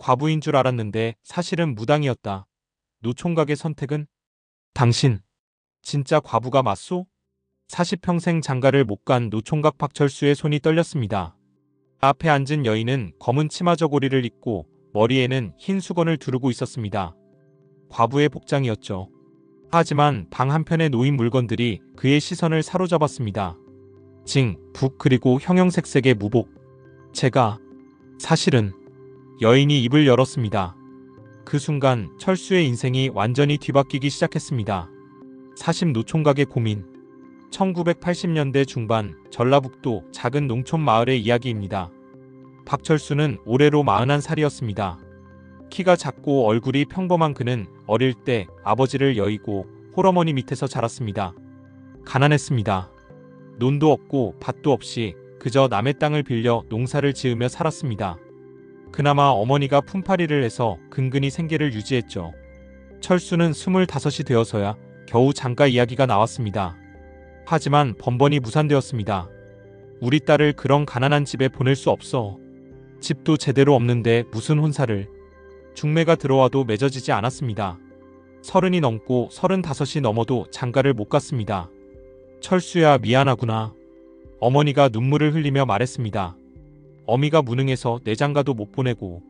과부인 줄 알았는데 사실은 무당이었다. 노총각의 선택은? 당신, 진짜 과부가 맞소? 40평생 장가를 못 간 노총각 박철수의 손이 떨렸습니다. 앞에 앉은 여인은 검은 치마 저고리를 입고 머리에는 흰 수건을 두르고 있었습니다. 과부의 복장이었죠. 하지만 방 한편에 놓인 물건들이 그의 시선을 사로잡았습니다. 징, 북 그리고 형형색색의 무복. 사실은 여인이 입을 열었습니다. 그 순간 철수의 인생이 완전히 뒤바뀌기 시작했습니다. 사십 노총각의 고민. 1980년대 중반 전라북도 작은 농촌 마을의 이야기입니다. 박철수는 올해로 41살이었습니다. 키가 작고 얼굴이 평범한 그는 어릴 때 아버지를 여의고 홀어머니 밑에서 자랐습니다. 가난했습니다. 논도 없고 밭도 없이 그저 남의 땅을 빌려 농사를 지으며 살았습니다. 그나마 어머니가 품팔이를 해서 근근히 생계를 유지했죠. 철수는 25이 되어서야 겨우 장가 이야기가 나왔습니다. 하지만 번번이 무산되었습니다. 우리 딸을 그런 가난한 집에 보낼 수 없어. 집도 제대로 없는데 무슨 혼사를. 중매가 들어와도 맺어지지 않았습니다. 30이 넘고 35이 넘어도 장가를 못 갔습니다. 철수야 미안하구나. 어머니가 눈물을 흘리며 말했습니다. 어미가 무능해서 내 장가도 못 보내고.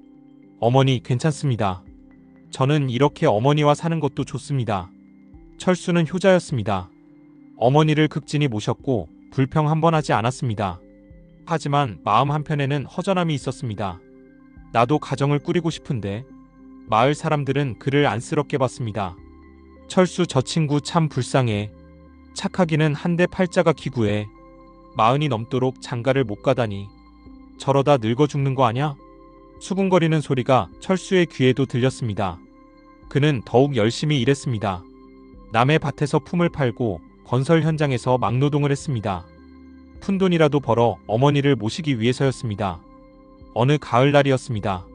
어머니 괜찮습니다. 저는 이렇게 어머니와 사는 것도 좋습니다. 철수는 효자였습니다. 어머니를 극진히 모셨고 불평 한 번 하지 않았습니다. 하지만 마음 한편에는 허전함이 있었습니다. 나도 가정을 꾸리고 싶은데. 마을 사람들은 그를 안쓰럽게 봤습니다. 철수 저 친구 참 불쌍해. 착하기는 한데 팔자가 기구해. 40이 넘도록 장가를 못 가다니. 저러다 늙어 죽는 거 아냐? 수군거리는 소리가 철수의 귀에도 들렸습니다. 그는 더욱 열심히 일했습니다. 남의 밭에서 품을 팔고 건설 현장에서 막노동을 했습니다. 푼돈이라도 벌어 어머니를 모시기 위해서였습니다. 어느 가을날이었습니다.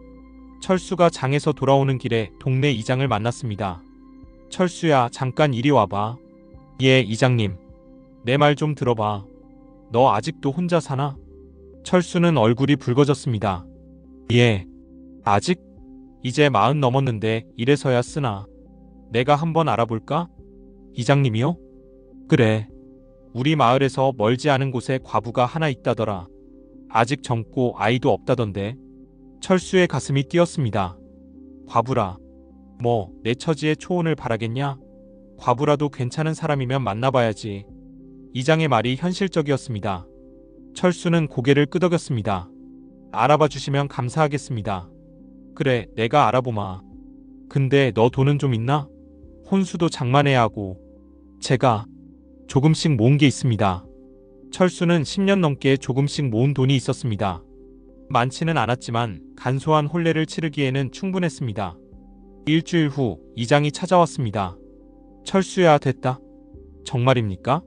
철수가 장에서 돌아오는 길에 동네 이장을 만났습니다. 철수야 잠깐 이리 와봐. 예 이장님. 내 말 좀 들어봐. 너 아직도 혼자 사나? 철수는 얼굴이 붉어졌습니다. 예. 아직? 이제 40 넘었는데 이래서야 쓰나. 내가 한번 알아볼까? 이장님이요? 그래. 우리 마을에서 멀지 않은 곳에 과부가 하나 있다더라. 아직 젊고 아이도 없다던데. 철수의 가슴이 뛰었습니다. 과부라. 뭐 내 처지에 초혼을 바라겠냐? 과부라도 괜찮은 사람이면 만나봐야지. 이장의 말이 현실적이었습니다. 철수는 고개를 끄덕였습니다. 알아봐 주시면 감사하겠습니다. 그래 내가 알아보마. 근데 너 돈은 좀 있나? 혼수도 장만해야 하고. 제가 조금씩 모은 게 있습니다. 철수는 10년 넘게 조금씩 모은 돈이 있었습니다. 많지는 않았지만 간소한 혼례를 치르기에는 충분했습니다. 일주일 후 이장이 찾아왔습니다. 철수야 됐다. 정말입니까?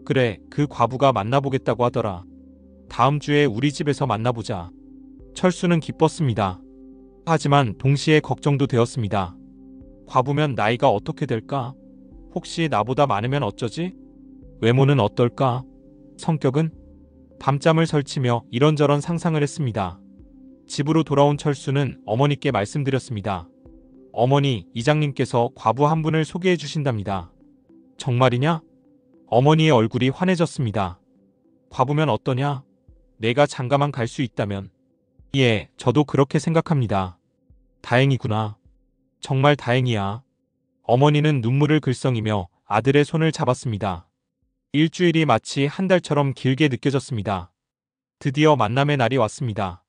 그래 그 과부가 만나보겠다고 하더라. 다음 주에 우리 집에서 만나보자. 철수는 기뻤습니다. 하지만 동시에 걱정도 되었습니다. 과부면 나이가 어떻게 될까? 혹시 나보다 많으면 어쩌지? 외모는 어떨까? 성격은? 밤잠을 설치며 이런저런 상상을 했습니다. 집으로 돌아온 철수는 어머니께 말씀드렸습니다. 어머니, 이장님께서 과부 한 분을 소개해 주신답니다. 정말이냐? 어머니의 얼굴이 환해졌습니다. 과부면 어떠냐? 내가 장가만 갈 수 있다면. 예, 저도 그렇게 생각합니다. 다행이구나. 정말 다행이야. 어머니는 눈물을 글썽이며 아들의 손을 잡았습니다. 일주일이 마치 한 달처럼 길게 느껴졌습니다. 드디어 만남의 날이 왔습니다.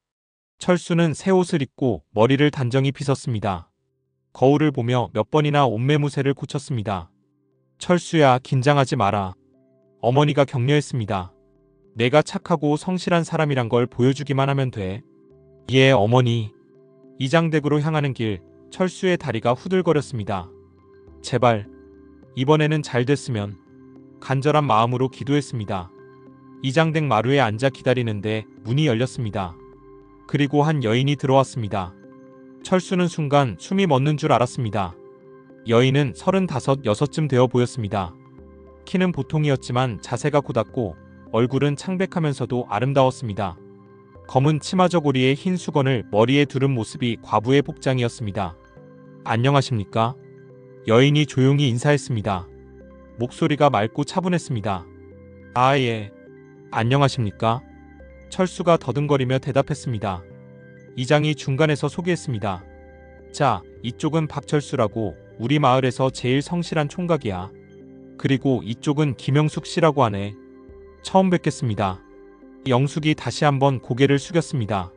철수는 새 옷을 입고 머리를 단정히 빗었습니다. 거울을 보며 몇 번이나 옷매무새를 고쳤습니다. 철수야 긴장하지 마라. 어머니가 격려했습니다. 내가 착하고 성실한 사람이란 걸 보여주기만 하면 돼. 예 어머니. 이장댁으로 향하는 길 철수의 다리가 후들거렸습니다. 제발 이번에는 잘 됐으면. 간절한 마음으로 기도했습니다. 이장댁 마루에 앉아 기다리는데 문이 열렸습니다. 그리고 한 여인이 들어왔습니다. 철수는 순간 숨이 멎는 줄 알았습니다. 여인은 35, 6쯤 되어 보였습니다. 키는 보통이었지만 자세가 고닫고 얼굴은 창백하면서도 아름다웠습니다. 검은 치마 저고리에 흰 수건을 머리에 두른 모습이 과부의 복장이었습니다. 안녕하십니까? 여인이 조용히 인사했습니다. 목소리가 맑고 차분했습니다. 아, 예. 안녕하십니까? 철수가 더듬거리며 대답했습니다. 이장이 중간에서 소개했습니다. 자, 이쪽은 박철수라고 우리 마을에서 제일 성실한 총각이야. 그리고 이쪽은 김영숙 씨라고 하네. 처음 뵙겠습니다. 영숙이 다시 한번 고개를 숙였습니다.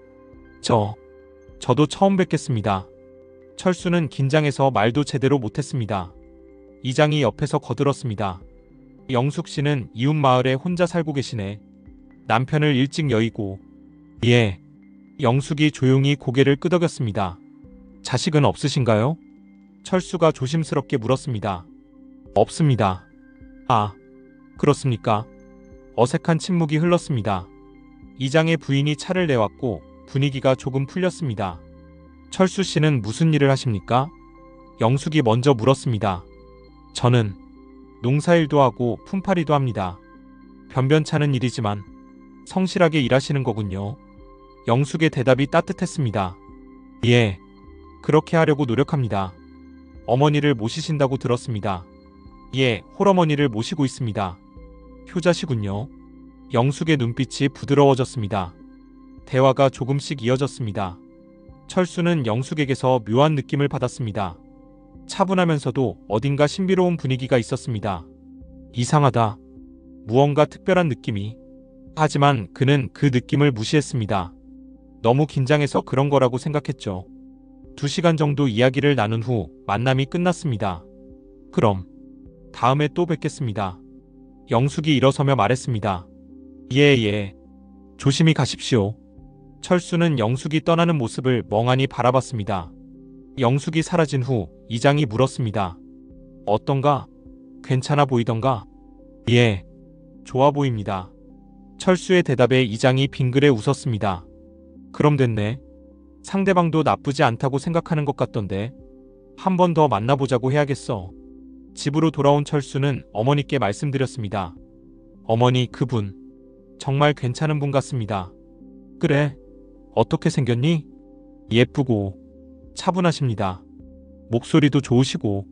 저도 처음 뵙겠습니다. 철수는 긴장해서 말도 제대로 못했습니다. 이장이 옆에서 거들었습니다. 영숙 씨는 이웃 마을에 혼자 살고 계시네. 남편을 일찍 여의고. 예. 영숙이 조용히 고개를 끄덕였습니다. 자식은 없으신가요? 철수가 조심스럽게 물었습니다. 없습니다. 아, 그렇습니까? 어색한 침묵이 흘렀습니다. 이장의 부인이 차를 내왔고 분위기가 조금 풀렸습니다. 철수 씨는 무슨 일을 하십니까? 영숙이 먼저 물었습니다. 저는 농사일도 하고 품팔이도 합니다. 변변찮은 일이지만 성실하게 일하시는 거군요. 영숙의 대답이 따뜻했습니다. 예, 그렇게 하려고 노력합니다. 어머니를 모시신다고 들었습니다. 예, 홀어머니를 모시고 있습니다. 효자시군요. 영숙의 눈빛이 부드러워졌습니다. 대화가 조금씩 이어졌습니다. 철수는 영숙에게서 묘한 느낌을 받았습니다. 차분하면서도 어딘가 신비로운 분위기가 있었습니다. 이상하다. 무언가 특별한 느낌이. 하지만 그는 그 느낌을 무시했습니다. 너무 긴장해서 그런 거라고 생각했죠. 2시간 정도 이야기를 나눈 후 만남이 끝났습니다. 그럼 다음에 또 뵙겠습니다. 영숙이 일어서며 말했습니다. 예. 조심히 가십시오. 철수는 영숙이 떠나는 모습을 멍하니 바라봤습니다. 영숙이 사라진 후 이장이 물었습니다. 어떤가? 괜찮아 보이던가? 예, 좋아 보입니다. 철수의 대답에 이장이 빙그레 웃었습니다. 그럼 됐네. 상대방도 나쁘지 않다고 생각하는 것 같던데. 한 번 더 만나보자고 해야겠어. 집으로 돌아온 철수는 어머니께 말씀드렸습니다. 어머니, 그분 정말 괜찮은 분 같습니다. 그래, 어떻게 생겼니? 예쁘고 차분하십니다. 목소리도 좋으시고.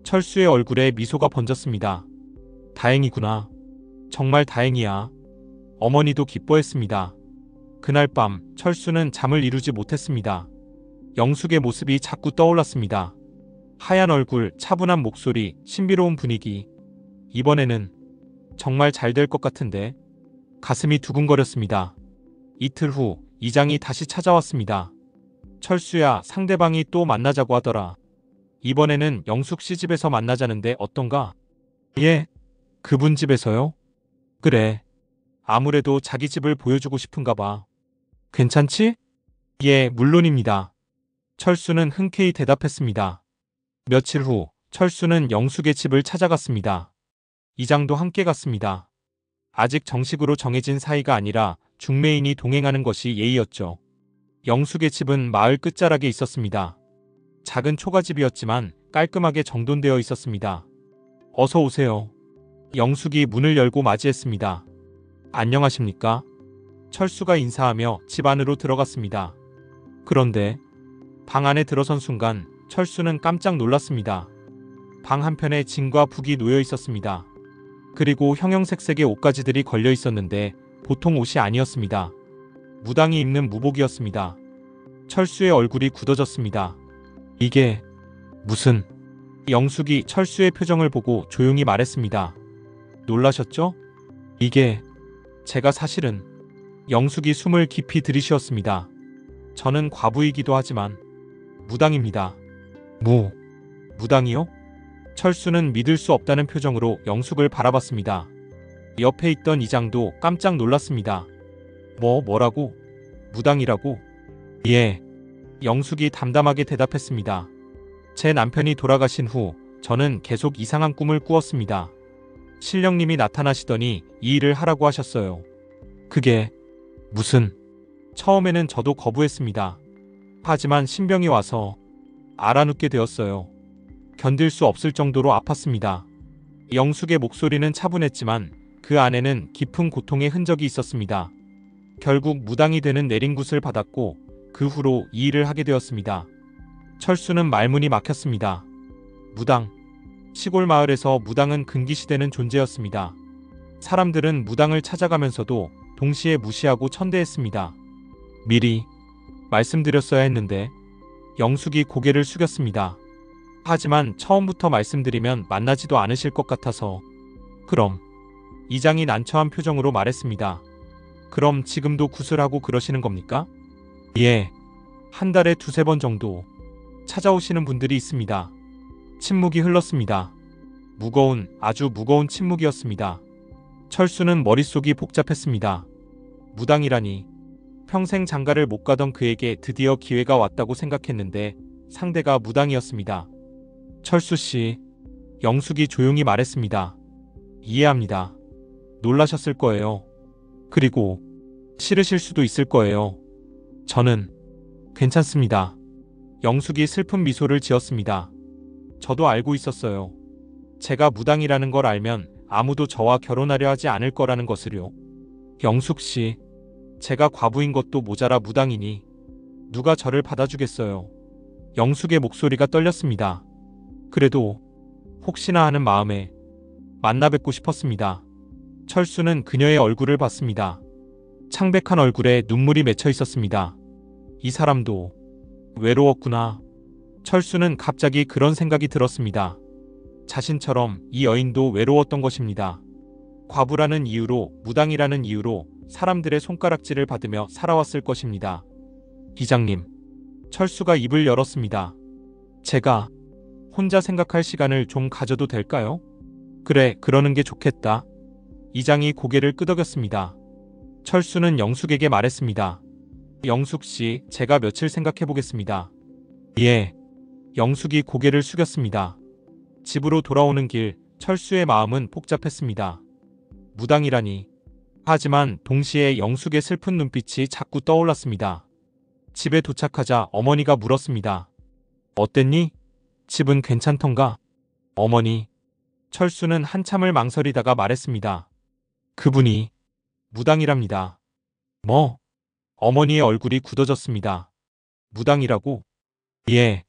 철수의 얼굴에 미소가 번졌습니다. 다행이구나. 정말 다행이야. 어머니도 기뻐했습니다. 그날 밤 철수는 잠을 이루지 못했습니다. 영숙의 모습이 자꾸 떠올랐습니다. 하얀 얼굴, 차분한 목소리, 신비로운 분위기. 이번에는 정말 잘 될 것 같은데. 가슴이 두근거렸습니다. 이틀 후 이장이 다시 찾아왔습니다. 철수야, 상대방이 또 만나자고 하더라. 이번에는 영숙 씨 집에서 만나자는데 어떤가? 예, 그분 집에서요? 그래. 아무래도 자기 집을 보여주고 싶은가 봐. 괜찮지? 예, 물론입니다. 철수는 흔쾌히 대답했습니다. 며칠 후 철수는 영숙의 집을 찾아갔습니다. 이장도 함께 갔습니다. 아직 정식으로 정해진 사이가 아니라 중매인이 동행하는 것이 예의였죠. 영숙의 집은 마을 끝자락에 있었습니다. 작은 초가집이었지만 깔끔하게 정돈되어 있었습니다. 어서 오세요. 영숙이 문을 열고 맞이했습니다. 안녕하십니까? 철수가 인사하며 집 안으로 들어갔습니다. 그런데 방 안에 들어선 순간 철수는 깜짝 놀랐습니다. 방 한편에 진과 북이 놓여 있었습니다. 그리고 형형색색의 옷가지들이 걸려 있었는데 보통 옷이 아니었습니다. 무당이 입는 무복이었습니다. 철수의 얼굴이 굳어졌습니다. 이게 무슨... 영숙이 철수의 표정을 보고 조용히 말했습니다. 놀라셨죠? 이게... 제가 사실은... 영숙이 숨을 깊이 들이쉬었습니다. 저는 과부이기도 하지만 무당입니다. 무당이요? 철수는 믿을 수 없다는 표정으로 영숙을 바라봤습니다. 옆에 있던 이장도 깜짝 놀랐습니다. 뭐라고? 무당이라고? 예. 영숙이 담담하게 대답했습니다. 제 남편이 돌아가신 후 저는 계속 이상한 꿈을 꾸었습니다. 신령님이 나타나시더니 이 일을 하라고 하셨어요. 그게 무슨... 처음에는 저도 거부했습니다. 하지만 신병이 와서 알아눕게 되었어요. 견딜 수 없을 정도로 아팠습니다. 영숙의 목소리는 차분했지만 그 안에는 깊은 고통의 흔적이 있었습니다. 결국 무당이 되는 내린굿을 받았고 그 후로 이 일을 하게 되었습니다. 철수는 말문이 막혔습니다. 무당. 시골 마을에서 무당은 금기시되는 존재였습니다. 사람들은 무당을 찾아가면서도 동시에 무시하고 천대했습니다. 미리 말씀드렸어야 했는데. 영숙이 고개를 숙였습니다. 하지만 처음부터 말씀드리면 만나지도 않으실 것 같아서. 그럼. 이장이 난처한 표정으로 말했습니다. 그럼 지금도 굿을 하고 그러시는 겁니까? 예. 한 달에 2~3번 정도 찾아오시는 분들이 있습니다. 침묵이 흘렀습니다. 아주 무거운 침묵이었습니다. 철수는 머릿속이 복잡했습니다. 무당이라니. 평생 장가를 못 가던 그에게 드디어 기회가 왔다고 생각했는데 상대가 무당이었습니다. 철수 씨. 영숙이 조용히 말했습니다. 이해합니다. 놀라셨을 거예요. 그리고 싫으실 수도 있을 거예요. 저는 괜찮습니다. 영숙이 슬픈 미소를 지었습니다. 저도 알고 있었어요. 제가 무당이라는 걸 알면 아무도 저와 결혼하려 하지 않을 거라는 것을요. 영숙 씨, 제가 과부인 것도 모자라 무당이니 누가 저를 받아주겠어요. 영숙의 목소리가 떨렸습니다. 그래도 혹시나 하는 마음에 만나 뵙고 싶었습니다. 철수는 그녀의 얼굴을 봤습니다. 창백한 얼굴에 눈물이 맺혀 있었습니다. 이 사람도 외로웠구나. 철수는 갑자기 그런 생각이 들었습니다. 자신처럼 이 여인도 외로웠던 것입니다. 과부라는 이유로, 무당이라는 이유로 사람들의 손가락질을 받으며 살아왔을 것입니다. 이장님. 철수가 입을 열었습니다. 제가 혼자 생각할 시간을 좀 가져도 될까요? 그래, 그러는 게 좋겠다. 이장이 고개를 끄덕였습니다. 철수는 영숙에게 말했습니다. 영숙 씨, 제가 며칠 생각해 보겠습니다. 예. 영숙이 고개를 숙였습니다. 집으로 돌아오는 길, 철수의 마음은 복잡했습니다. 무당이라니. 하지만 동시에 영숙의 슬픈 눈빛이 자꾸 떠올랐습니다. 집에 도착하자 어머니가 물었습니다. 어땠니? 집은 괜찮던가? 어머니. 철수는 한참을 망설이다가 말했습니다. 그분이 무당이랍니다. 뭐? 어머니의 얼굴이 굳어졌습니다. 무당이라고? 예.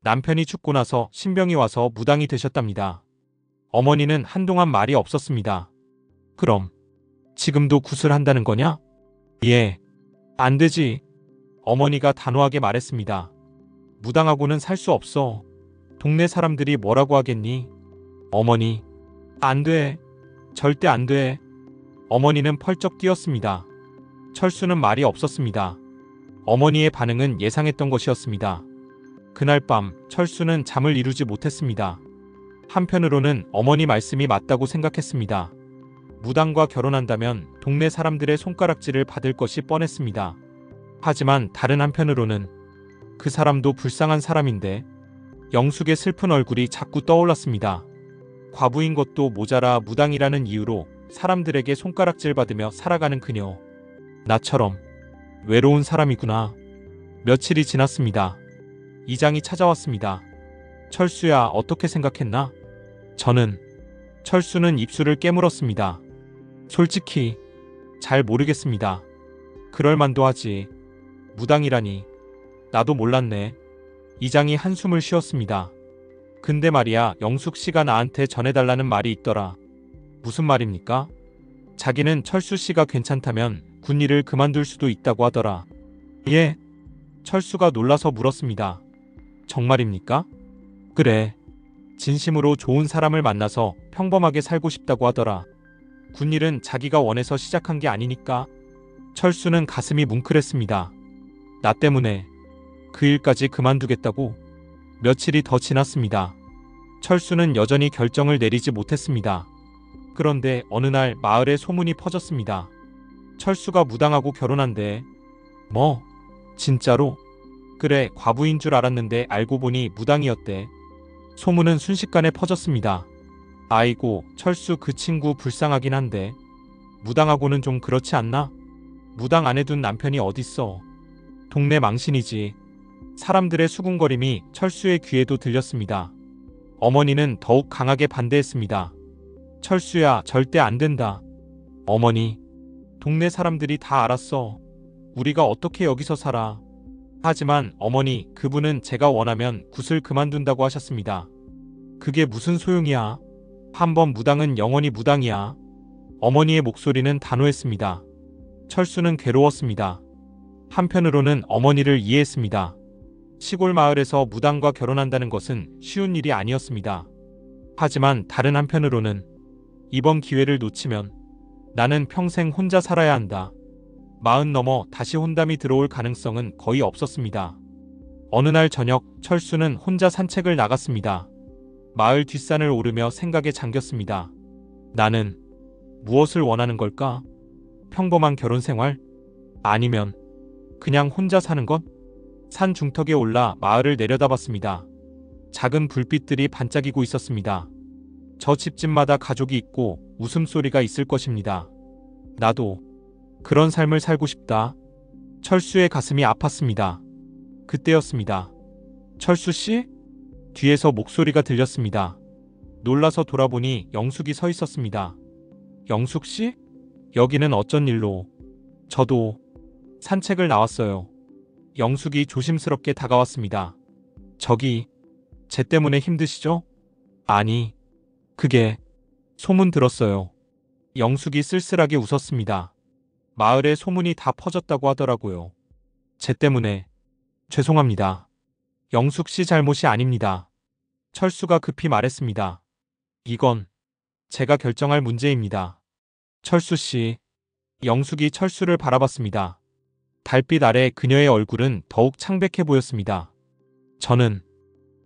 남편이 죽고 나서 신병이 와서 무당이 되셨답니다. 어머니는 한동안 말이 없었습니다. 그럼 지금도 굿을 한다는 거냐? 예. 안 되지. 어머니가 단호하게 말했습니다. 무당하고는 살 수 없어. 동네 사람들이 뭐라고 하겠니? 어머니. 안 돼. 절대 안 돼. 어머니는 펄쩍 뛰었습니다. 철수는 말이 없었습니다. 어머니의 반응은 예상했던 것이었습니다. 그날 밤 철수는 잠을 이루지 못했습니다. 한편으로는 어머니 말씀이 맞다고 생각했습니다. 무당과 결혼한다면 동네 사람들의 손가락질을 받을 것이 뻔했습니다. 하지만 다른 한편으로는 그 사람도 불쌍한 사람인데. 영숙의 슬픈 얼굴이 자꾸 떠올랐습니다. 과부인 것도 모자라 무당이라는 이유로 사람들에게 손가락질 받으며 살아가는 그녀. 나처럼 외로운 사람이구나. 며칠이 지났습니다. 이장이 찾아왔습니다. 철수야, 어떻게 생각했나? 철수는 입술을 깨물었습니다. 솔직히 잘 모르겠습니다. 그럴 만도 하지. 무당이라니. 나도 몰랐네. 이장이 한숨을 쉬었습니다. 근데 말이야, 영숙 씨가 나한테 전해달라는 말이 있더라. 무슨 말입니까? 자기는 철수 씨가 괜찮다면 군일을 그만둘 수도 있다고 하더라. 예? 철수가 놀라서 물었습니다. 정말입니까? 그래. 진심으로 좋은 사람을 만나서 평범하게 살고 싶다고 하더라. 군일은 자기가 원해서 시작한 게 아니니까. 철수는 가슴이 뭉클했습니다. 나 때문에 그 일까지 그만두겠다고? 며칠이 더 지났습니다. 철수는 여전히 결정을 내리지 못했습니다. 그런데 어느 날 마을에 소문이 퍼졌습니다. 철수가 무당하고 결혼한대. 뭐? 진짜로? 그래, 과부인 줄 알았는데 알고 보니 무당이었대. 소문은 순식간에 퍼졌습니다. 아이고, 철수 그 친구 불쌍하긴 한데. 무당하고는 좀 그렇지 않나? 무당 안 해둔 남편이 어딨어. 동네 망신이지. 사람들의 수군거림이 철수의 귀에도 들렸습니다. 어머니는 더욱 강하게 반대했습니다. 철수야, 절대 안 된다. 어머니. 동네 사람들이 다 알았어. 우리가 어떻게 여기서 살아. 하지만 어머니, 그분은 제가 원하면 굿을 그만둔다고 하셨습니다. 그게 무슨 소용이야. 한번 무당은 영원히 무당이야. 어머니의 목소리는 단호했습니다. 철수는 괴로웠습니다. 한편으로는 어머니를 이해했습니다. 시골 마을에서 무당과 결혼한다는 것은 쉬운 일이 아니었습니다. 하지만 다른 한편으로는 이번 기회를 놓치면 나는 평생 혼자 살아야 한다. 40 넘어 다시 혼담이 들어올 가능성은 거의 없었습니다. 어느 날 저녁 철수는 혼자 산책을 나갔습니다. 마을 뒷산을 오르며 생각에 잠겼습니다. 나는 무엇을 원하는 걸까? 평범한 결혼 생활? 아니면 그냥 혼자 사는 것? 산 중턱에 올라 마을을 내려다봤습니다. 작은 불빛들이 반짝이고 있었습니다. 저 집집마다 가족이 있고 웃음소리가 있을 것입니다. 나도 그런 삶을 살고 싶다. 철수의 가슴이 아팠습니다. 그때였습니다. 철수 씨? 뒤에서 목소리가 들렸습니다. 놀라서 돌아보니 영숙이 서 있었습니다. 영숙 씨? 여기는 어쩐 일로? 저도 산책을 나왔어요. 영숙이 조심스럽게 다가왔습니다. 저기, 쟤 때문에 힘드시죠? 아니, 그게 소문 들었어요. 영숙이 쓸쓸하게 웃었습니다. 마을에 소문이 다 퍼졌다고 하더라고요. 쟤 때문에 죄송합니다. 영숙 씨 잘못이 아닙니다. 철수가 급히 말했습니다. 이건 제가 결정할 문제입니다. 철수 씨. 영숙이 철수를 바라봤습니다. 달빛 아래 그녀의 얼굴은 더욱 창백해 보였습니다. 저는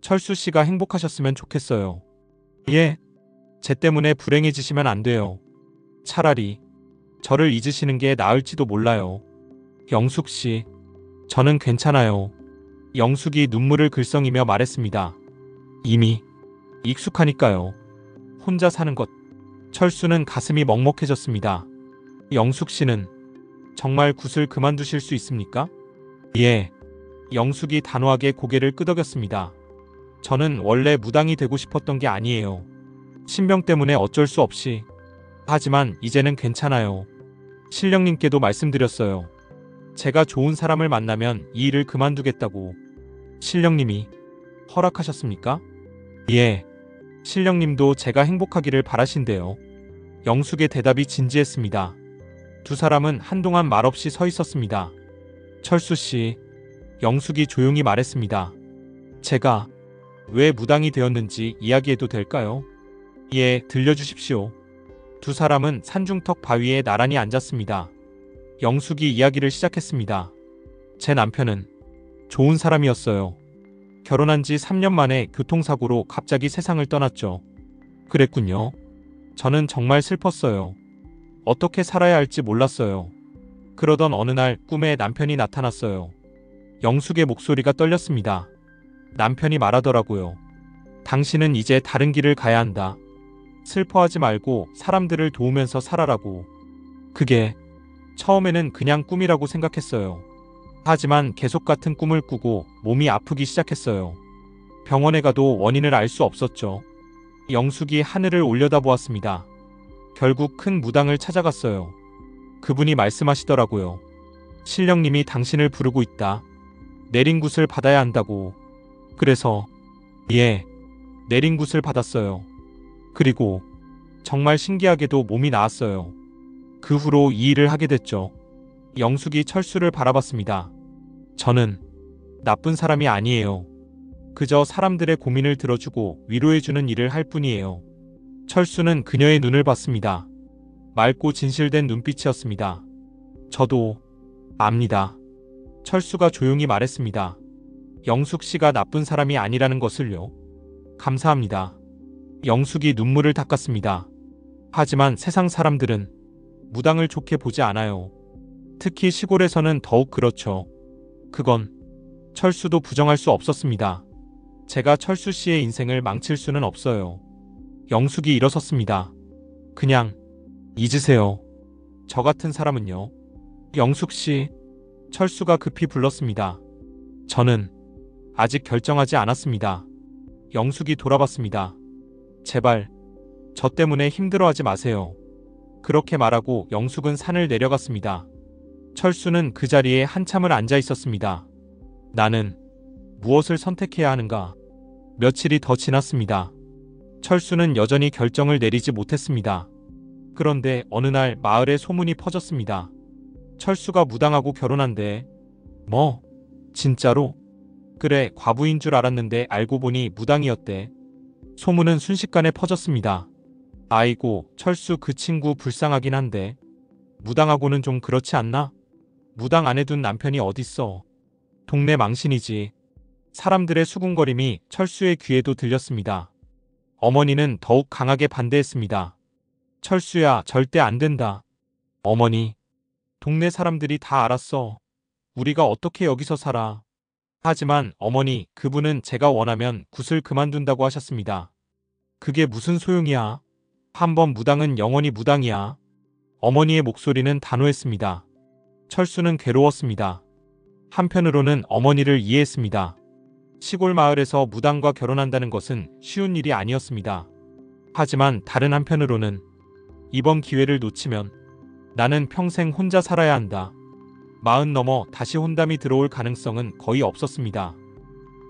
철수 씨가 행복하셨으면 좋겠어요. 예, 쟤 때문에 불행해지시면 안 돼요. 차라리 저를 잊으시는 게 나을지도 몰라요. 영숙 씨, 저는 괜찮아요. 영숙이 눈물을 글썽이며 말했습니다. 이미 익숙하니까요. 혼자 사는 것. 철수는 가슴이 먹먹해졌습니다. 영숙 씨는 정말 굿을 그만두실 수 있습니까? 예. 영숙이 단호하게 고개를 끄덕였습니다. 저는 원래 무당이 되고 싶었던 게 아니에요. 신병 때문에 어쩔 수 없이. 하지만 이제는 괜찮아요. 신령님께도 말씀드렸어요. 제가 좋은 사람을 만나면 이 일을 그만두겠다고. 신령님이 허락하셨습니까? 예. 신령님도 제가 행복하기를 바라신대요. 영숙의 대답이 진지했습니다. 두 사람은 한동안 말없이 서 있었습니다. 철수 씨, 영숙이 조용히 말했습니다. 제가 왜 무당이 되었는지 이야기해도 될까요? 예, 들려주십시오. 두 사람은 산중턱 바위에 나란히 앉았습니다. 영숙이 이야기를 시작했습니다. 제 남편은 좋은 사람이었어요. 결혼한 지 3년 만에 교통사고로 갑자기 세상을 떠났죠. 그랬군요. 저는 정말 슬펐어요. 어떻게 살아야 할지 몰랐어요. 그러던 어느 날 꿈에 남편이 나타났어요. 영숙의 목소리가 떨렸습니다. 남편이 말하더라고요. 당신은 이제 다른 길을 가야 한다. 슬퍼하지 말고 사람들을 도우면서 살아라고. 그게 처음에는 그냥 꿈이라고 생각했어요. 하지만 계속 같은 꿈을 꾸고 몸이 아프기 시작했어요. 병원에 가도 원인을 알 수 없었죠. 영숙이 하늘을 올려다보았습니다. 결국 큰 무당을 찾아갔어요. 그분이 말씀하시더라고요. 신령님이 당신을 부르고 있다. 내린 굿을 받아야 한다고. 그래서 예, 내린 굿을 받았어요. 그리고 정말 신기하게도 몸이 나았어요. 그 후로 이 일을 하게 됐죠. 영숙이 철수를 바라봤습니다. 저는 나쁜 사람이 아니에요. 그저 사람들의 고민을 들어주고 위로해주는 일을 할 뿐이에요. 철수는 그녀의 눈을 봤습니다. 맑고 진실된 눈빛이었습니다. 저도 압니다. 철수가 조용히 말했습니다. 영숙 씨가 나쁜 사람이 아니라는 것을요. 감사합니다. 영숙이 눈물을 닦았습니다. 하지만 세상 사람들은 무당을 좋게 보지 않아요. 특히 시골에서는 더욱 그렇죠. 그건 철수도 부정할 수 없었습니다. 제가 철수 씨의 인생을 망칠 수는 없어요. 영숙이 일어섰습니다. 그냥 잊으세요. 저 같은 사람은요. 영숙 씨, 철수가 급히 불렀습니다. 저는 아직 결정하지 않았습니다. 영숙이 돌아봤습니다. 제발 저 때문에 힘들어하지 마세요. 그렇게 말하고 영숙은 산을 내려갔습니다. 철수는 그 자리에 한참을 앉아 있었습니다. 나는 무엇을 선택해야 하는가? 며칠이 더 지났습니다. 철수는 여전히 결정을 내리지 못했습니다. 그런데 어느 날 마을에 소문이 퍼졌습니다. 철수가 무당하고 결혼한대. 뭐? 진짜로? 그래, 과부인 줄 알았는데 알고 보니 무당이었대. 소문은 순식간에 퍼졌습니다. 아이고, 철수 그 친구 불쌍하긴 한데 무당하고는 좀 그렇지 않나? 무당 안 해둔 남편이 어딨어. 동네 망신이지. 사람들의 수군거림이 철수의 귀에도 들렸습니다. 어머니는 더욱 강하게 반대했습니다. 철수야, 절대 안 된다. 어머니, 동네 사람들이 다 알았어. 우리가 어떻게 여기서 살아. 하지만 어머니, 그분은 제가 원하면 굿을 그만둔다고 하셨습니다. 그게 무슨 소용이야. 한번 무당은 영원히 무당이야. 어머니의 목소리는 단호했습니다. 철수는 괴로웠습니다. 한편으로는 어머니를 이해했습니다. 시골 마을에서 무당과 결혼한다는 것은 쉬운 일이 아니었습니다. 하지만 다른 한편으로는 이번 기회를 놓치면 나는 평생 혼자 살아야 한다. 40 넘어 다시 혼담이 들어올 가능성은 거의 없었습니다.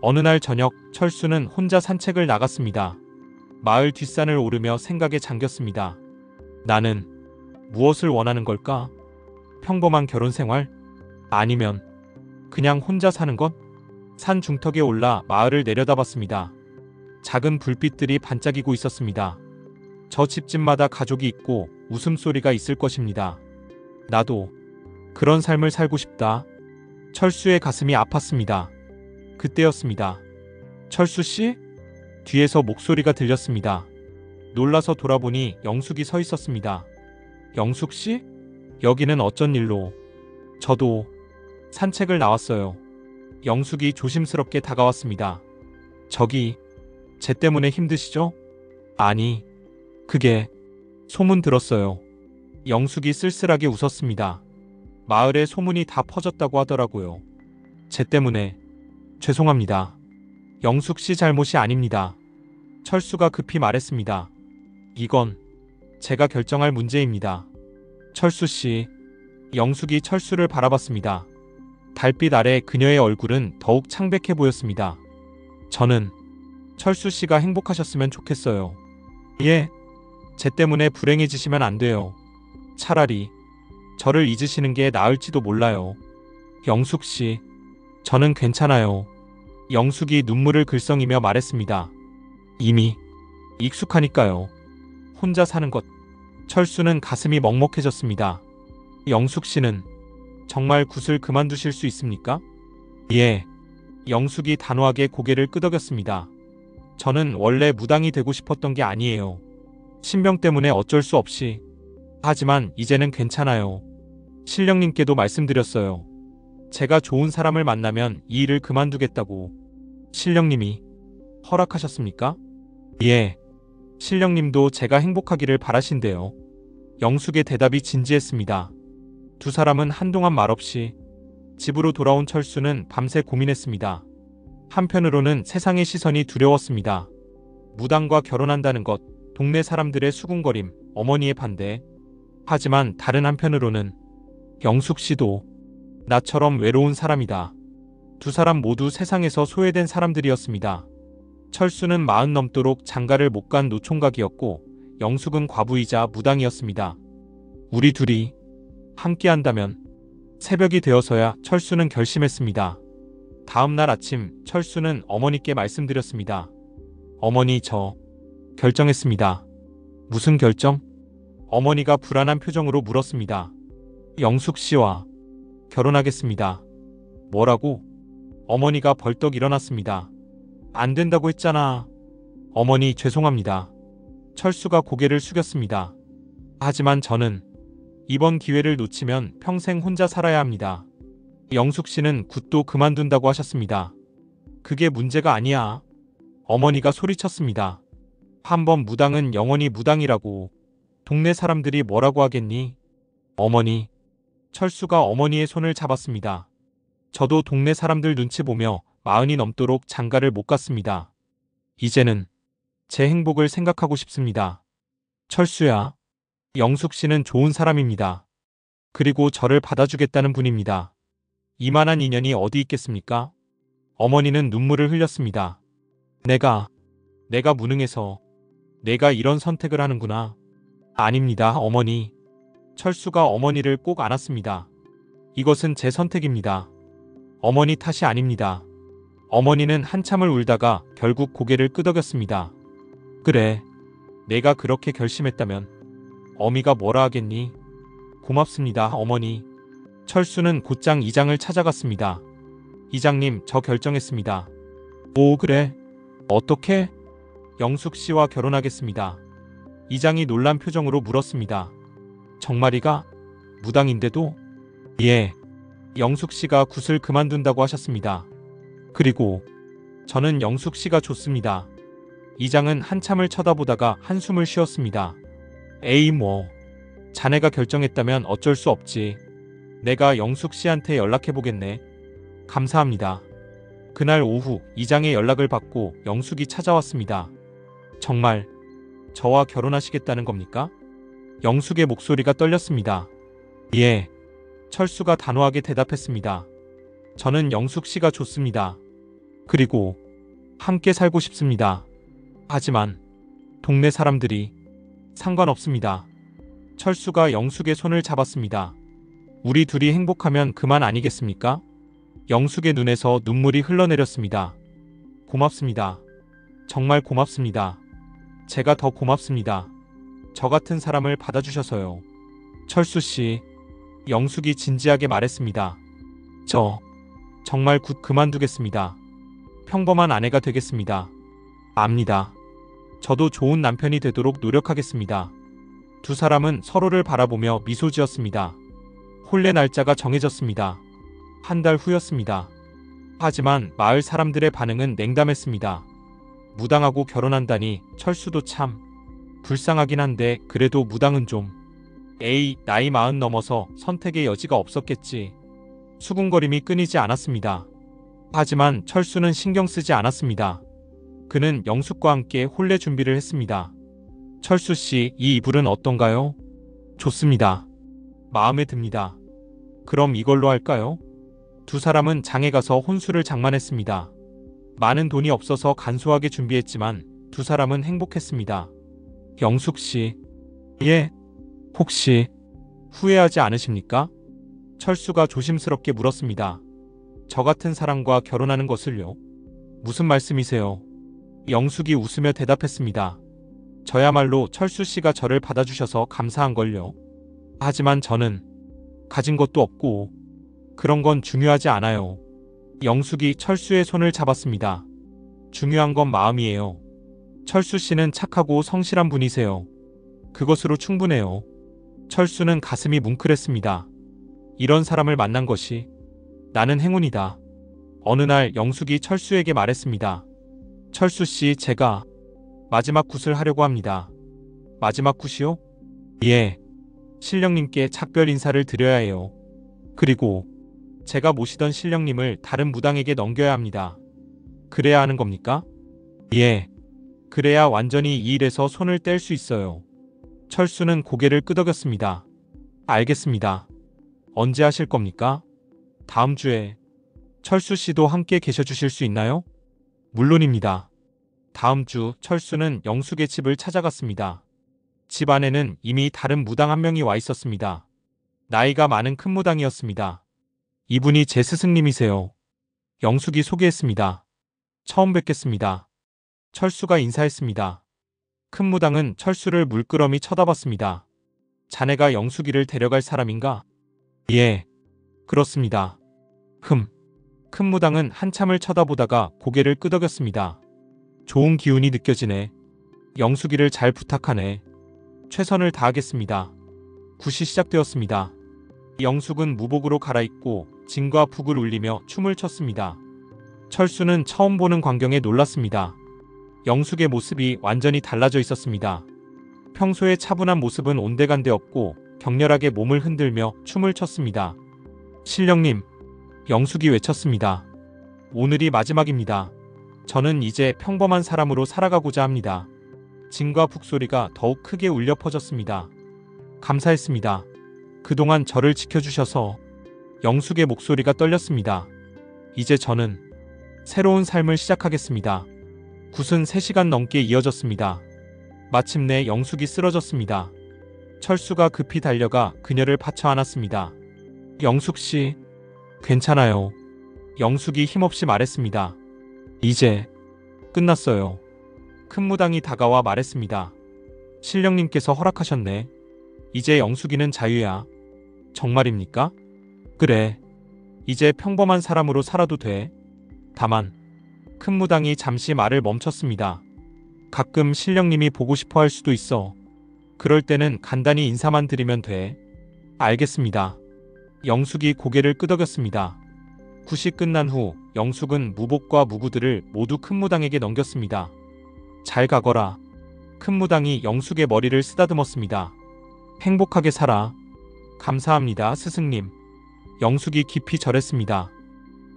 어느 날 저녁 철수는 혼자 산책을 나갔습니다. 마을 뒷산을 오르며 생각에 잠겼습니다. 나는 무엇을 원하는 걸까? 평범한 결혼 생활? 아니면 그냥 혼자 사는 것? 산 중턱에 올라 마을을 내려다봤습니다. 작은 불빛들이 반짝이고 있었습니다. 저 집집마다 가족이 있고 웃음소리가 있을 것입니다. 나도 그런 삶을 살고 싶다. 철수의 가슴이 아팠습니다. 그때였습니다. 철수 씨? 뒤에서 목소리가 들렸습니다. 놀라서 돌아보니 영숙이 서 있었습니다. 영숙 씨? 여기는 어쩐 일로? 저도 산책을 나왔어요. 영숙이 조심스럽게 다가왔습니다. 저기, 쟤 때문에 힘드시죠? 아니, 그게 소문 들었어요. 영숙이 쓸쓸하게 웃었습니다. 마을에 소문이 다 퍼졌다고 하더라고요. 쟤 때문에 죄송합니다. 영숙 씨 잘못이 아닙니다. 철수가 급히 말했습니다. 이건 제가 결정할 문제입니다. 철수 씨. 영숙이 철수를 바라봤습니다. 달빛 아래 그녀의 얼굴은 더욱 창백해 보였습니다. 저는 철수 씨가 행복하셨으면 좋겠어요. 예, 쟤 때문에 불행해지시면 안 돼요. 차라리 저를 잊으시는 게 나을지도 몰라요. 영숙 씨, 저는 괜찮아요. 영숙이 눈물을 글썽이며 말했습니다. 이미 익숙하니까요. 혼자 사는 것. 철수는 가슴이 먹먹해졌습니다. 영숙 씨는 정말 굿을 그만두실 수 있습니까? 예. 영숙이 단호하게 고개를 끄덕였습니다. 저는 원래 무당이 되고 싶었던 게 아니에요. 신병 때문에 어쩔 수 없이. 하지만 이제는 괜찮아요. 신령님께도 말씀드렸어요. 제가 좋은 사람을 만나면 이 일을 그만두겠다고. 신령님이 허락하셨습니까? 예. 신령님도 제가 행복하기를 바라신대요. 영숙의 대답이 진지했습니다. 두 사람은 한동안 말없이 집으로 돌아온 철수는 밤새 고민했습니다. 한편으로는 세상의 시선이 두려웠습니다. 무당과 결혼한다는 것, 동네 사람들의 수군거림, 어머니의 반대. 하지만 다른 한편으로는 영숙 씨도 나처럼 외로운 사람이다. 두 사람 모두 세상에서 소외된 사람들이었습니다. 철수는 40 넘도록 장가를 못 간 노총각이었고 영숙은 과부이자 무당이었습니다. 우리 둘이 함께한다면. 새벽이 되어서야 철수는 결심했습니다. 다음 날 아침 철수는 어머니께 말씀드렸습니다. 어머니, 저 결정했습니다. 무슨 결정? 어머니가 불안한 표정으로 물었습니다. 영숙 씨와 결혼하겠습니다. 뭐라고? 어머니가 벌떡 일어났습니다. 안 된다고 했잖아. 어머니, 죄송합니다. 철수가 고개를 숙였습니다. 하지만 저는 이번 기회를 놓치면 평생 혼자 살아야 합니다. 영숙 씨는 굿도 그만둔다고 하셨습니다. 그게 문제가 아니야. 어머니가 소리쳤습니다. 한번 무당은 영원히 무당이라고. 동네 사람들이 뭐라고 하겠니? 어머니. 철수가 어머니의 손을 잡았습니다. 저도 동네 사람들 눈치 보며 40이 넘도록 장가를 못 갔습니다. 이제는 제 행복을 생각하고 싶습니다. 철수야. 영숙 씨는 좋은 사람입니다. 그리고 저를 받아주겠다는 분입니다. 이만한 인연이 어디 있겠습니까? 어머니는 눈물을 흘렸습니다. 내가 무능해서 내가 이런 선택을 하는구나. 아닙니다, 어머니. 철수가 어머니를 꼭 안았습니다. 이것은 제 선택입니다. 어머니 탓이 아닙니다. 어머니는 한참을 울다가 결국 고개를 끄덕였습니다. 그래, 내가 그렇게 결심했다면 어미가 뭐라 하겠니? 고맙습니다, 어머니. 철수는 곧장 이장을 찾아갔습니다. 이장님, 저 결정했습니다. 오, 그래? 어떻게? 영숙 씨와 결혼하겠습니다. 이장이 놀란 표정으로 물었습니다. 정말이가? 무당인데도? 예. 영숙 씨가 굿을 그만둔다고 하셨습니다. 그리고 저는 영숙 씨가 좋습니다. 이장은 한참을 쳐다보다가 한숨을 쉬었습니다. 에이 뭐. 자네가 결정했다면 어쩔 수 없지. 내가 영숙 씨한테 연락해보겠네. 감사합니다. 그날 오후 이장의 연락을 받고 영숙이 찾아왔습니다. 정말 저와 결혼하시겠다는 겁니까? 영숙의 목소리가 떨렸습니다. 예. 철수가 단호하게 대답했습니다. 저는 영숙 씨가 좋습니다. 그리고 함께 살고 싶습니다. 하지만 동네 사람들이 상관없습니다. 철수가 영숙의 손을 잡았습니다. 우리 둘이 행복하면 그만 아니겠습니까? 영숙의 눈에서 눈물이 흘러내렸습니다. 고맙습니다. 정말 고맙습니다. 제가 더 고맙습니다. 저 같은 사람을 받아주셔서요. 철수 씨, 영숙이 진지하게 말했습니다. 저 정말 곧 그만두겠습니다. 평범한 아내가 되겠습니다. 압니다. 저도 좋은 남편이 되도록 노력하겠습니다. 두 사람은 서로를 바라보며 미소 지었습니다. 혼례 날짜가 정해졌습니다. 한 달 후였습니다. 하지만 마을 사람들의 반응은 냉담했습니다. 무당하고 결혼한다니 철수도 참 불쌍하긴 한데 그래도 무당은 좀 에이 나이 40 넘어서 선택의 여지가 없었겠지. 수군거림이 끊이지 않았습니다. 하지만 철수는 신경 쓰지 않았습니다. 그는 영숙과 함께 혼례 준비를 했습니다. 철수 씨, 이 이불은 어떤가요? 좋습니다. 마음에 듭니다. 그럼 이걸로 할까요? 두 사람은 장에 가서 혼수를 장만했습니다. 많은 돈이 없어서 간소하게 준비했지만 두 사람은 행복했습니다. 영숙 씨, 예? 혹시 후회하지 않으십니까? 철수가 조심스럽게 물었습니다. 저 같은 사람과 결혼하는 것을요? 무슨 말씀이세요? 영숙이 웃으며 대답했습니다. 저야말로 철수 씨가 저를 받아주셔서 감사한걸요. 하지만 저는 가진 것도 없고 그런 건 중요하지 않아요. 영숙이 철수의 손을 잡았습니다. 중요한 건 마음이에요. 철수 씨는 착하고 성실한 분이세요. 그것으로 충분해요. 철수는 가슴이 뭉클했습니다. 이런 사람을 만난 것이 나는 행운이다. 어느 날 영숙이 철수에게 말했습니다. 철수 씨, 제가 마지막 굿을 하려고 합니다. 마지막 굿이요? 예. 신령님께 작별 인사를 드려야 해요. 그리고 제가 모시던 신령님을 다른 무당에게 넘겨야 합니다. 그래야 하는 겁니까? 예. 그래야 완전히 이 일에서 손을 뗄 수 있어요. 철수는 고개를 끄덕였습니다. 알겠습니다. 언제 하실 겁니까? 다음 주에. 철수 씨도 함께 계셔주실 수 있나요? 물론입니다. 다음 주 철수는 영숙의 집을 찾아갔습니다. 집 안에는 이미 다른 무당 한 명이 와 있었습니다. 나이가 많은 큰 무당이었습니다. 이분이 제 스승님이세요. 영숙이 소개했습니다. 처음 뵙겠습니다. 철수가 인사했습니다. 큰 무당은 철수를 물끄러미 쳐다봤습니다. 자네가 영숙이를 데려갈 사람인가? 예, 그렇습니다. 큰 무당은 한참을 쳐다보다가 고개를 끄덕였습니다. 좋은 기운이 느껴지네. 영숙이를 잘 부탁하네. 최선을 다하겠습니다. 굿이 시작되었습니다. 영숙은 무복으로 갈아입고 진과 북을 울리며 춤을 췄습니다. 철수는 처음 보는 광경에 놀랐습니다. 영숙의 모습이 완전히 달라져 있었습니다. 평소의 차분한 모습은 온데간데 없고 격렬하게 몸을 흔들며 춤을 췄습니다. 신령님, 영숙이 외쳤습니다. 오늘이 마지막입니다. 저는 이제 평범한 사람으로 살아가고자 합니다. 진과 북 소리가 더욱 크게 울려 퍼졌습니다. 감사했습니다. 그동안 저를 지켜주셔서. 영숙의 목소리가 떨렸습니다. 이제 저는 새로운 삶을 시작하겠습니다. 굿은 3시간 넘게 이어졌습니다. 마침내 영숙이 쓰러졌습니다. 철수가 급히 달려가 그녀를 받쳐 안았습니다. 영숙 씨, 괜찮아요. 영숙이 힘없이 말했습니다. 이제 끝났어요. 큰 무당이 다가와 말했습니다. 신령님께서 허락하셨네. 이제 영숙이는 자유야. 정말입니까? 그래. 이제 평범한 사람으로 살아도 돼. 다만 큰 무당이 잠시 말을 멈췄습니다. 가끔 신령님이 보고 싶어 할 수도 있어. 그럴 때는 간단히 인사만 드리면 돼. 알겠습니다. 영숙이 고개를 끄덕였습니다. 굿이 끝난 후 영숙은 무복과 무구들을 모두 큰 무당에게 넘겼습니다. 잘 가거라. 큰 무당이 영숙의 머리를 쓰다듬었습니다. 행복하게 살아. 감사합니다, 스승님. 영숙이 깊이 절했습니다.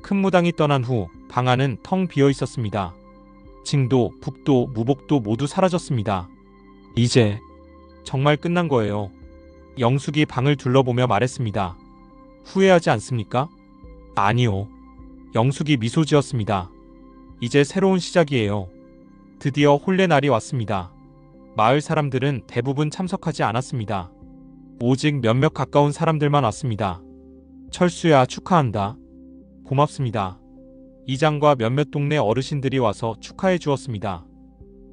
큰 무당이 떠난 후 방 안은 텅 비어 있었습니다. 징도, 북도, 무복도 모두 사라졌습니다. 이제 정말 끝난 거예요. 영숙이 방을 둘러보며 말했습니다. 후회하지 않습니까? 아니요. 영숙이 미소 지었습니다. 이제 새로운 시작이에요. 드디어 혼례 날이 왔습니다. 마을 사람들은 대부분 참석하지 않았습니다. 오직 몇몇 가까운 사람들만 왔습니다. 철수야, 축하한다. 고맙습니다. 이장과 몇몇 동네 어르신들이 와서 축하해 주었습니다.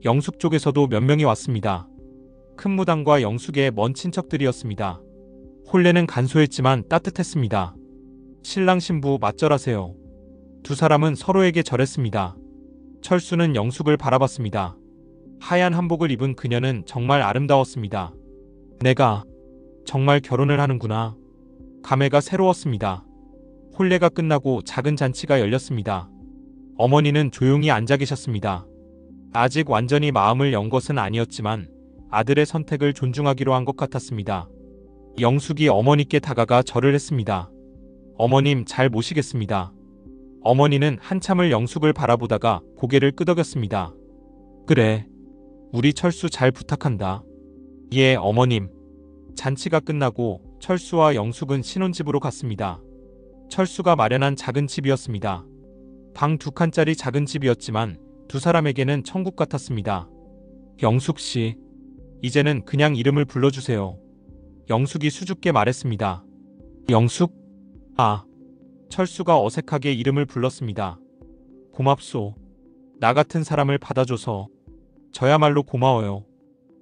영숙 쪽에서도 몇 명이 왔습니다. 큰 무당과 영숙의 먼 친척들이었습니다. 혼례는 간소했지만 따뜻했습니다. 신랑 신부 맞절하세요. 두 사람은 서로에게 절했습니다. 철수는 영숙을 바라봤습니다. 하얀 한복을 입은 그녀는 정말 아름다웠습니다. 내가 정말 결혼을 하는구나. 감회가 새로웠습니다. 혼례가 끝나고 작은 잔치가 열렸습니다. 어머니는 조용히 앉아 계셨습니다. 아직 완전히 마음을 연 것은 아니었지만 아들의 선택을 존중하기로 한 것 같았습니다. 영숙이 어머니께 다가가 절을 했습니다. 어머님, 잘 모시겠습니다. 어머니는 한참을 영숙을 바라보다가 고개를 끄덕였습니다. 그래, 우리 철수 잘 부탁한다. 예, 어머님. 잔치가 끝나고 철수와 영숙은 신혼집으로 갔습니다. 철수가 마련한 작은 집이었습니다. 방 2칸짜리 작은 집이었지만 두 사람에게는 천국 같았습니다. 영숙 씨, 이제는 그냥 이름을 불러주세요. 영숙이 수줍게 말했습니다. 영숙? 아. 철수가 어색하게 이름을 불렀습니다. 고맙소. 나 같은 사람을 받아줘서 저야말로 고마워요.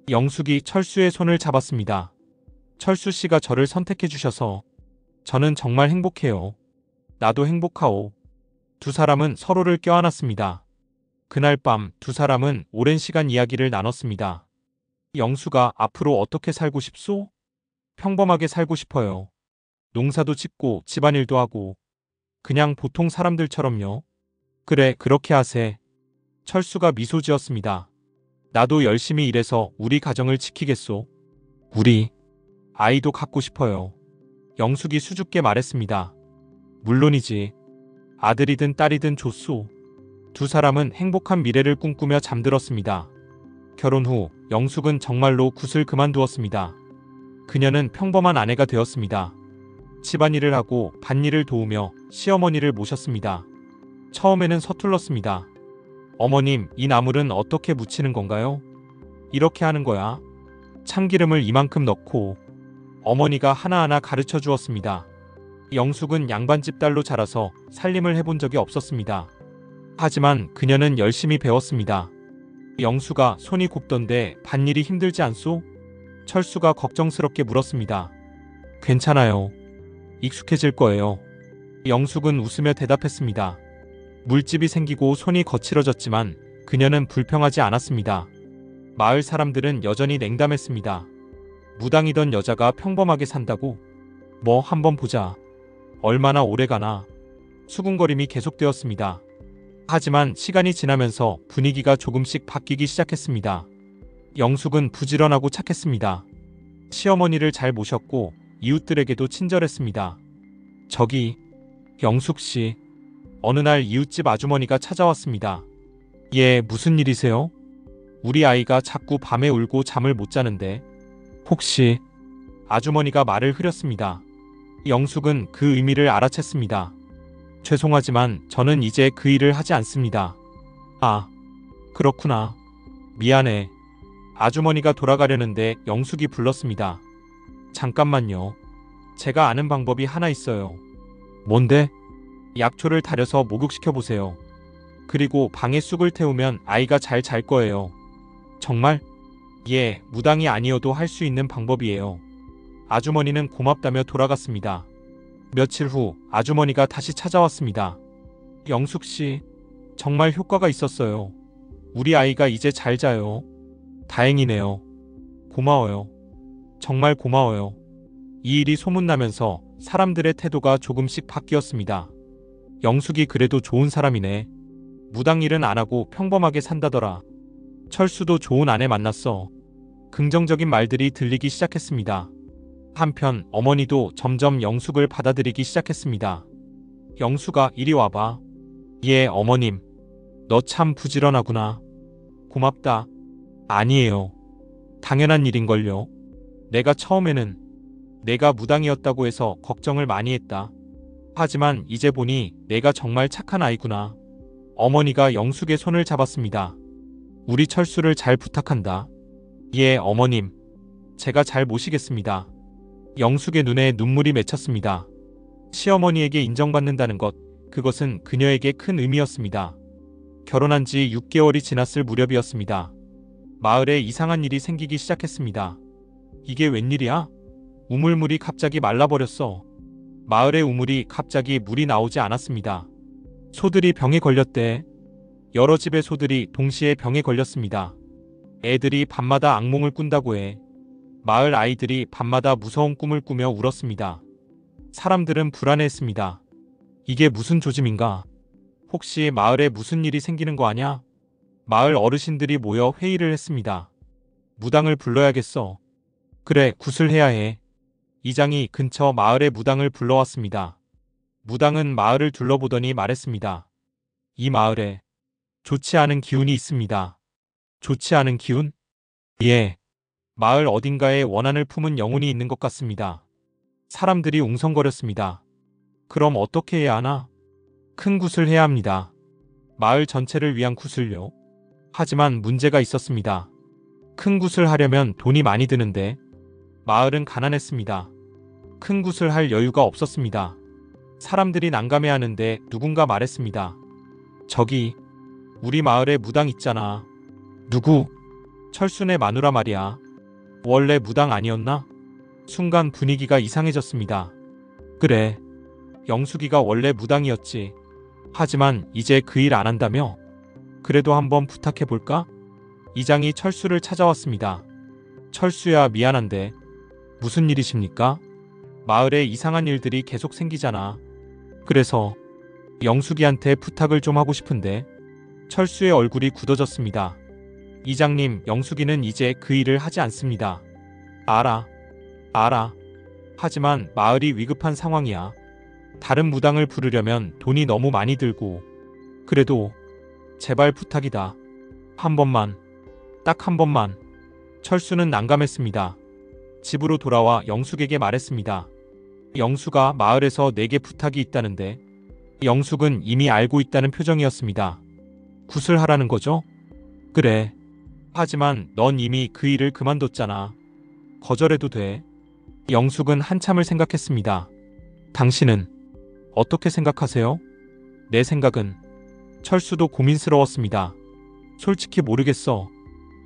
영숙이 철수의 손을 잡았습니다. 철수 씨가 저를 선택해 주셔서 저는 정말 행복해요. 나도 행복하오. 두 사람은 서로를 껴안았습니다. 그날 밤 두 사람은 오랜 시간 이야기를 나눴습니다. 영수가 앞으로 어떻게 살고 싶소? 평범하게 살고 싶어요. 농사도 짓고 집안일도 하고 그냥 보통 사람들처럼요. 그래, 그렇게 하세. 철수가 미소 지었습니다. 나도 열심히 일해서 우리 가정을 지키겠소. 우리 아이도 갖고 싶어요. 영숙이 수줍게 말했습니다. 물론이지. 아들이든 딸이든 좋소. 두 사람은 행복한 미래를 꿈꾸며 잠들었습니다. 결혼 후 영숙은 정말로 굿을 그만두었습니다. 그녀는 평범한 아내가 되었습니다. 집안일을 하고 밭일을 도우며 시어머니를 모셨습니다. 처음에는 서툴렀습니다. 어머님, 이 나물은 어떻게 무치는 건가요? 이렇게 하는 거야. 참기름을 이만큼 넣고. 어머니가 하나하나 가르쳐 주었습니다. 영숙은 양반집 딸로 자라서 살림을 해본 적이 없었습니다. 하지만 그녀는 열심히 배웠습니다. 영수가 손이 곱던데 밭일이 힘들지 않소? 철수가 걱정스럽게 물었습니다. 괜찮아요. 익숙해질 거예요. 영숙은 웃으며 대답했습니다. 물집이 생기고 손이 거칠어졌지만 그녀는 불평하지 않았습니다. 마을 사람들은 여전히 냉담했습니다. 무당이던 여자가 평범하게 산다고? 뭐 한번 보자. 얼마나 오래가나. 수군거림이 계속되었습니다. 하지만 시간이 지나면서 분위기가 조금씩 바뀌기 시작했습니다. 영숙은 부지런하고 착했습니다. 시어머니를 잘 모셨고 이웃들에게도 친절했습니다. 저기, 영숙씨. 어느 날 이웃집 아주머니가 찾아왔습니다. 예, 무슨 일이세요? 우리 아이가 자꾸 밤에 울고 잠을 못 자는데 혹시 아주머니가 말을 흐렸습니다. 영숙은 그 의미를 알아챘습니다. 죄송하지만 저는 이제 그 일을 하지 않습니다. 아, 그렇구나. 미안해. 아주머니가 돌아가려는데 영숙이 불렀습니다. 잠깐만요. 제가 아는 방법이 하나 있어요. 뭔데? 약초를 타려서 목욕시켜 보세요. 그리고 방에 쑥을 태우면 아이가 잘 잘 거예요. 정말? 예, 무당이 아니어도 할 수 있는 방법이에요. 아주머니는 고맙다며 돌아갔습니다. 며칠 후 아주머니가 다시 찾아왔습니다. 영숙 씨, 정말 효과가 있었어요. 우리 아이가 이제 잘 자요. 다행이네요. 고마워요. 정말 고마워요. 이 일이 소문나면서 사람들의 태도가 조금씩 바뀌었습니다. 영숙이 그래도 좋은 사람이네. 무당 일은 안 하고 평범하게 산다더라. 철수도 좋은 아내 만났어. 긍정적인 말들이 들리기 시작했습니다. 한편 어머니도 점점 영숙을 받아들이기 시작했습니다. 영숙아, 이리 와봐. 예, 어머님. 너 참 부지런하구나. 고맙다. 아니에요. 당연한 일인걸요. 내가 처음에는 내가 무당이었다고 해서 걱정을 많이 했다. 하지만 이제 보니 내가 정말 착한 아이구나. 어머니가 영숙의 손을 잡았습니다. 우리 철수를 잘 부탁한다. 예, 어머님. 제가 잘 모시겠습니다. 영숙의 눈에 눈물이 맺혔습니다. 시어머니에게 인정받는다는 것, 그것은 그녀에게 큰 의미였습니다. 결혼한 지 6개월이 지났을 무렵이었습니다. 마을에 이상한 일이 생기기 시작했습니다. 이게 웬일이야? 우물물이 갑자기 말라버렸어. 마을의 우물이 갑자기 물이 나오지 않았습니다. 소들이 병에 걸렸대. 여러 집의 소들이 동시에 병에 걸렸습니다. 애들이 밤마다 악몽을 꾼다고 해. 마을 아이들이 밤마다 무서운 꿈을 꾸며 울었습니다. 사람들은 불안해했습니다. 이게 무슨 조짐인가? 혹시 마을에 무슨 일이 생기는 거 아냐? 마을 어르신들이 모여 회의를 했습니다. 무당을 불러야겠어. 그래, 굿을 해야 해. 이장이 근처 마을의 무당을 불러왔습니다. 무당은 마을을 둘러보더니 말했습니다. 이 마을에 좋지 않은 기운이 있습니다. 좋지 않은 기운? 예. 마을 어딘가에 원한을 품은 영혼이 있는 것 같습니다. 사람들이 웅성거렸습니다. 그럼 어떻게 해야 하나? 큰 굿을 해야 합니다. 마을 전체를 위한 굿을요. 하지만 문제가 있었습니다. 큰 굿을 하려면 돈이 많이 드는데 마을은 가난했습니다. 큰 굿을 할 여유가 없었습니다. 사람들이 난감해하는데 누군가 말했습니다. 저기, 우리 마을에 무당 있잖아. 누구? 철순의 마누라 말이야. 원래 무당 아니었나? 순간 분위기가 이상해졌습니다. 그래, 영숙이가 원래 무당이었지. 하지만 이제 그 일 안 한다며? 그래도 한번 부탁해볼까? 이장이 철수를 찾아왔습니다. 철수야, 미안한데 무슨 일이십니까? 마을에 이상한 일들이 계속 생기잖아. 그래서 영숙이한테 부탁을 좀 하고 싶은데. 철수의 얼굴이 굳어졌습니다. 이장님, 영숙이는 이제 그 일을 하지 않습니다. 알아. 하지만 마을이 위급한 상황이야. 다른 무당을 부르려면 돈이 너무 많이 들고. 그래도 제발 부탁이다. 한 번만. 딱 한 번만. 철수는 난감했습니다. 집으로 돌아와 영숙에게 말했습니다. 영숙아, 마을에서 내게 부탁이 있다는데. 영숙은 이미 알고 있다는 표정이었습니다. 굿을 하라는 거죠? 그래. 하지만 넌 이미 그 일을 그만뒀잖아. 거절해도 돼. 영숙은 한참을 생각했습니다. 당신은 어떻게 생각하세요? 내 생각은. 철수도 고민스러웠습니다. 솔직히 모르겠어.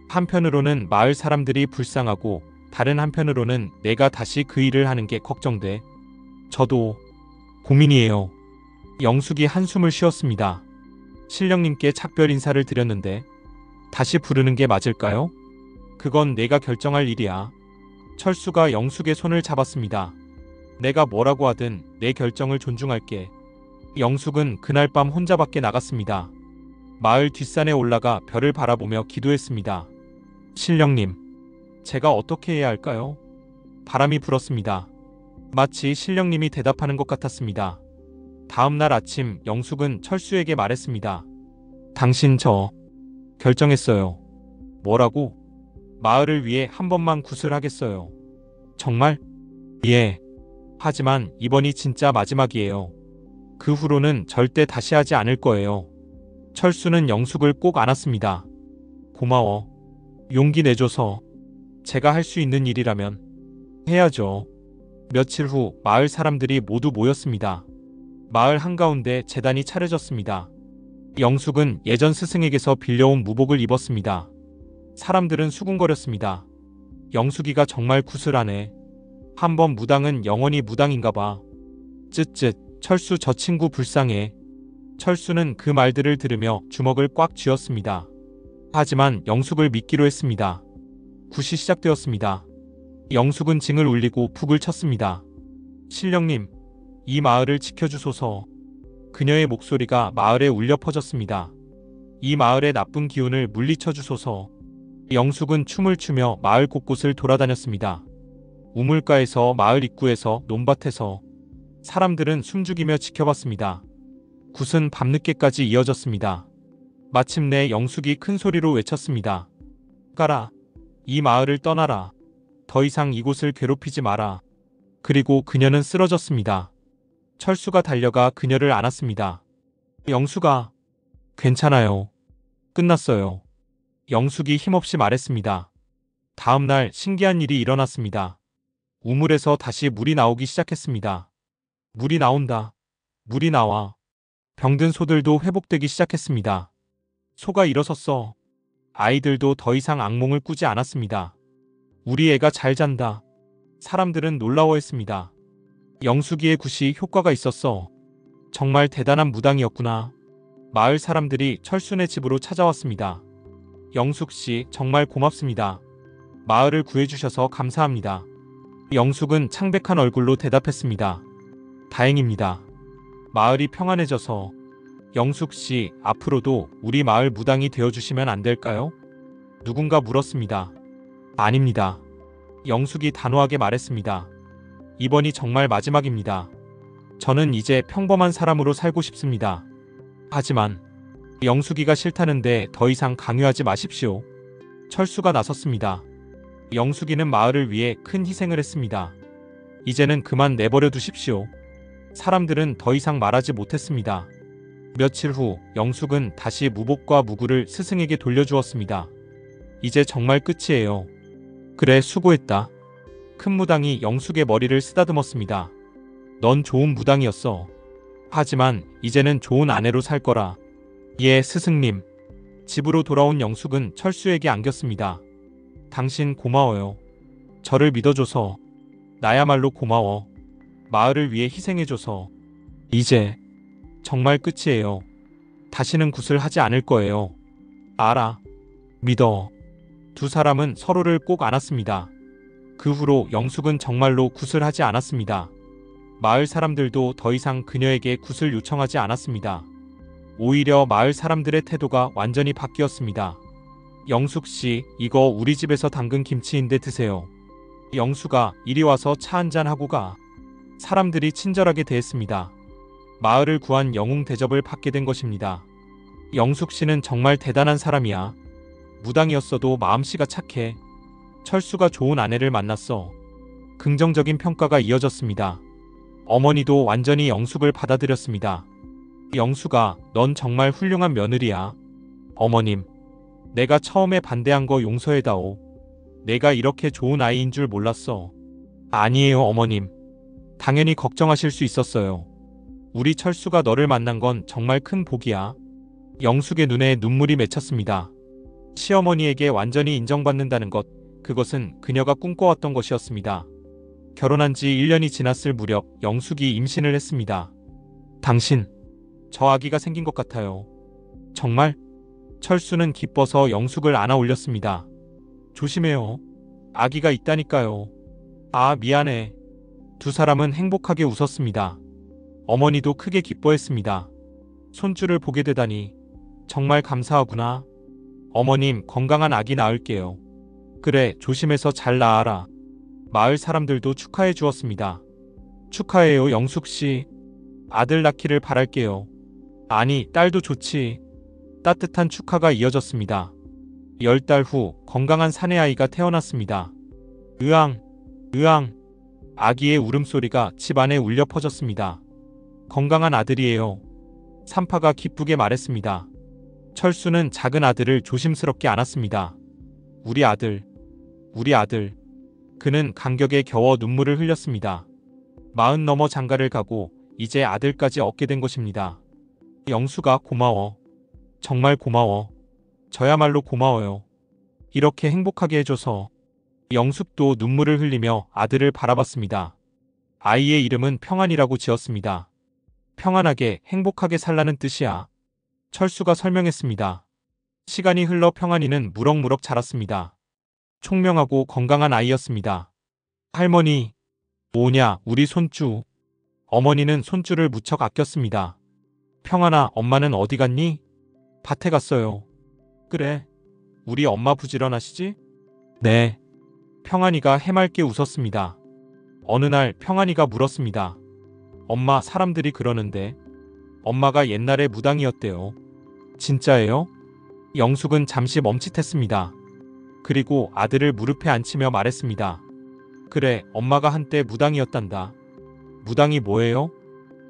한편으로는 마을 사람들이 불쌍하고 다른 한편으로는 내가 다시 그 일을 하는 게 걱정돼. 저도 고민이에요. 영숙이 한숨을 쉬었습니다. 신령님께 작별 인사를 드렸는데 다시 부르는 게 맞을까요? 그건 내가 결정할 일이야. 철수가 영숙의 손을 잡았습니다. 내가 뭐라고 하든 내 결정을 존중할게. 영숙은 그날 밤 혼자 밖에 나갔습니다. 마을 뒷산에 올라가 별을 바라보며 기도했습니다. 신령님, 제가 어떻게 해야 할까요? 바람이 불었습니다. 마치 신령님이 대답하는 것 같았습니다. 다음 날 아침 영숙은 철수에게 말했습니다. 당신 저 결정했어요. 뭐라고? 마을을 위해 한 번만 굿을 하겠어요. 정말? 예. 하지만 이번이 진짜 마지막이에요. 그 후로는 절대 다시 하지 않을 거예요. 철수는 영숙을 꼭 안았습니다. 고마워. 용기 내줘서. 제가 할 수 있는 일이라면 해야죠. 며칠 후 마을 사람들이 모두 모였습니다. 마을 한가운데 제단이 차려졌습니다. 영숙은 예전 스승에게서 빌려온 무복을 입었습니다. 사람들은 수군거렸습니다. 영숙이가 정말 구슬하네. 한번 무당은 영원히 무당인가 봐. 쯧쯧, 철수 저 친구 불쌍해. 철수는 그 말들을 들으며 주먹을 꽉 쥐었습니다. 하지만 영숙을 믿기로 했습니다. 굿이 시작되었습니다. 영숙은 징을 울리고 북을 쳤습니다. 신령님, 이 마을을 지켜주소서. 그녀의 목소리가 마을에 울려 퍼졌습니다. 이 마을의 나쁜 기운을 물리쳐 주소서. 영숙은 춤을 추며 마을 곳곳을 돌아다녔습니다. 우물가에서, 마을 입구에서, 논밭에서 사람들은 숨죽이며 지켜봤습니다. 굿은 밤늦게까지 이어졌습니다. 마침내 영숙이 큰 소리로 외쳤습니다. 가라. 이 마을을 떠나라. 더 이상 이곳을 괴롭히지 마라. 그리고 그녀는 쓰러졌습니다. 철수가 달려가 그녀를 안았습니다. 영숙아, 괜찮아요. 끝났어요. 영숙이 힘없이 말했습니다. 다음 날 신기한 일이 일어났습니다. 우물에서 다시 물이 나오기 시작했습니다. 물이 나온다. 물이 나와. 병든 소들도 회복되기 시작했습니다. 소가 일어섰어. 아이들도 더 이상 악몽을 꾸지 않았습니다. 우리 애가 잘 잔다. 사람들은 놀라워했습니다. 영숙이의 굿이 효과가 있었어. 정말 대단한 무당이었구나. 마을 사람들이 철수네 집으로 찾아왔습니다. 영숙 씨, 정말 고맙습니다. 마을을 구해주셔서 감사합니다. 영숙은 창백한 얼굴로 대답했습니다. 다행입니다. 마을이 평안해져서. 영숙 씨, 앞으로도 우리 마을 무당이 되어주시면 안 될까요? 누군가 물었습니다. 아닙니다. 영숙이 단호하게 말했습니다. 이번이 정말 마지막입니다. 저는 이제 평범한 사람으로 살고 싶습니다. 하지만 영숙이가 싫다는데 더 이상 강요하지 마십시오. 철수가 나섰습니다. 영숙이는 마을을 위해 큰 희생을 했습니다. 이제는 그만 내버려 두십시오. 사람들은 더 이상 말하지 못했습니다. 며칠 후 영숙은 다시 무복과 무구를 스승에게 돌려주었습니다. 이제 정말 끝이에요. 그래, 수고했다. 큰 무당이 영숙의 머리를 쓰다듬었습니다. 넌 좋은 무당이었어. 하지만 이제는 좋은 아내로 살 거라. 예, 스승님. 집으로 돌아온 영숙은 철수에게 안겼습니다. 당신 고마워요. 저를 믿어줘서. 나야말로 고마워. 마을을 위해 희생해줘서. 이제 정말 끝이에요. 다시는 굿을 하지 않을 거예요. 알아. 믿어. 두 사람은 서로를 꼭 안았습니다. 그 후로 영숙은 정말로 굿을 하지 않았습니다. 마을 사람들도 더 이상 그녀에게 굿을 요청하지 않았습니다. 오히려 마을 사람들의 태도가 완전히 바뀌었습니다. 영숙 씨, 이거 우리 집에서 담근 김치인데 드세요. 영숙아, 이리 와서 차 한잔 하고 가. 사람들이 친절하게 대했습니다. 마을을 구한 영웅 대접을 받게 된 것입니다. 영숙 씨는 정말 대단한 사람이야. 무당이었어도 마음씨가 착해. 철수가 좋은 아내를 만났어. 긍정적인 평가가 이어졌습니다. 어머니도 완전히 영숙을 받아들였습니다. 영숙아, 넌 정말 훌륭한 며느리야. 어머님, 내가 처음에 반대한 거 용서해다오. 내가 이렇게 좋은 아이인 줄 몰랐어. 아니에요, 어머님. 당연히 걱정하실 수 있었어요. 우리 철수가 너를 만난 건 정말 큰 복이야. 영숙의 눈에 눈물이 맺혔습니다. 시어머니에게 완전히 인정받는다는 것, 그것은 그녀가 꿈꿔왔던 것이었습니다. 결혼한 지 1년이 지났을 무렵 영숙이 임신을 했습니다. 당신, 저 아기가 생긴 것 같아요. 정말? 철수는 기뻐서 영숙을 안아 올렸습니다. 조심해요. 아기가 있다니까요. 아, 미안해. 두 사람은 행복하게 웃었습니다. 어머니도 크게 기뻐했습니다. 손주를 보게 되다니 정말 감사하구나. 어머님, 건강한 아기 낳을게요. 그래, 조심해서 잘 낳아라. 마을 사람들도 축하해 주었습니다. 축하해요, 영숙씨. 아들 낳기를 바랄게요. 아니, 딸도 좋지. 따뜻한 축하가 이어졌습니다. 10달 후 건강한 사내아이가 태어났습니다. 으앙, 으앙. 아기의 울음소리가 집안에 울려 퍼졌습니다. 건강한 아들이에요. 산파가 기쁘게 말했습니다. 철수는 작은 아들을 조심스럽게 안았습니다. 우리 아들, 우리 아들. 그는 감격에 겨워 눈물을 흘렸습니다. 40 넘어 장가를 가고 이제 아들까지 얻게 된 것입니다. 영수가 고마워. 정말 고마워. 저야말로 고마워요. 이렇게 행복하게 해줘서. 영숙도 눈물을 흘리며 아들을 바라봤습니다. 아이의 이름은 평안이라고 지었습니다. 평안하게 행복하게 살라는 뜻이야. 철수가 설명했습니다. 시간이 흘러 평안이는 무럭무럭 자랐습니다. 총명하고 건강한 아이였습니다. 할머니, 뭐냐 우리 손주. 어머니는 손주를 무척 아꼈습니다. 평안아, 엄마는 어디 갔니? 밭에 갔어요. 그래, 우리 엄마 부지런하시지? 네. 평안이가 해맑게 웃었습니다. 어느 날 평안이가 물었습니다. 엄마, 사람들이 그러는데 엄마가 옛날에 무당이었대요. 진짜예요? 영숙은 잠시 멈칫했습니다. 그리고 아들을 무릎에 앉히며 말했습니다. 그래, 엄마가 한때 무당이었단다. 무당이 뭐예요?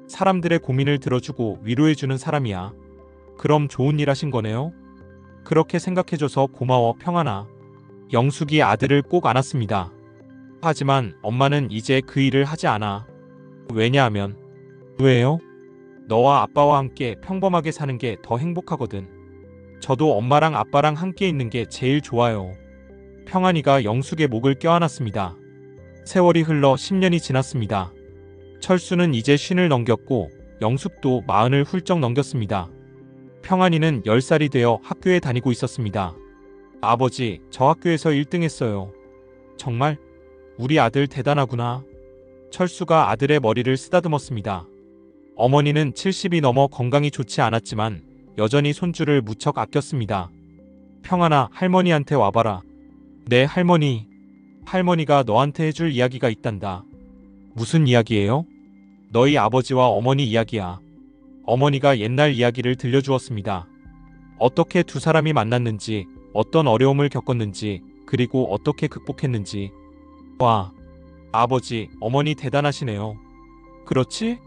사람들의 고민을 들어주고 위로해주는 사람이야. 그럼 좋은 일 하신 거네요? 그렇게 생각해줘서 고마워, 평안아. 영숙이 아들을 꼭 안았습니다. 하지만 엄마는 이제 그 일을 하지 않아. 왜냐하면. 왜요? 너와 아빠와 함께 평범하게 사는 게 더 행복하거든. 저도 엄마랑 아빠랑 함께 있는 게 제일 좋아요. 평안이가 영숙의 목을 껴안았습니다. 세월이 흘러 10년이 지났습니다. 철수는 이제 50을 넘겼고 영숙도 40을 훌쩍 넘겼습니다. 평안이는 10살이 되어 학교에 다니고 있었습니다. 아버지, 저 학교에서 1등 했어요. 정말? 우리 아들 대단하구나. 철수가 아들의 머리를 쓰다듬었습니다. 어머니는 70이 넘어 건강이 좋지 않았지만 여전히 손주를 무척 아꼈습니다. 평안아, 할머니한테 와봐라. 네, 할머니. 할머니가 너한테 해줄 이야기가 있단다. 무슨 이야기예요? 너희 아버지와 어머니 이야기야. 어머니가 옛날 이야기를 들려주었습니다. 어떻게 두 사람이 만났는지, 어떤 어려움을 겪었는지, 그리고 어떻게 극복했는지. 와, 아버지, 어머니 대단하시네요. 그렇지?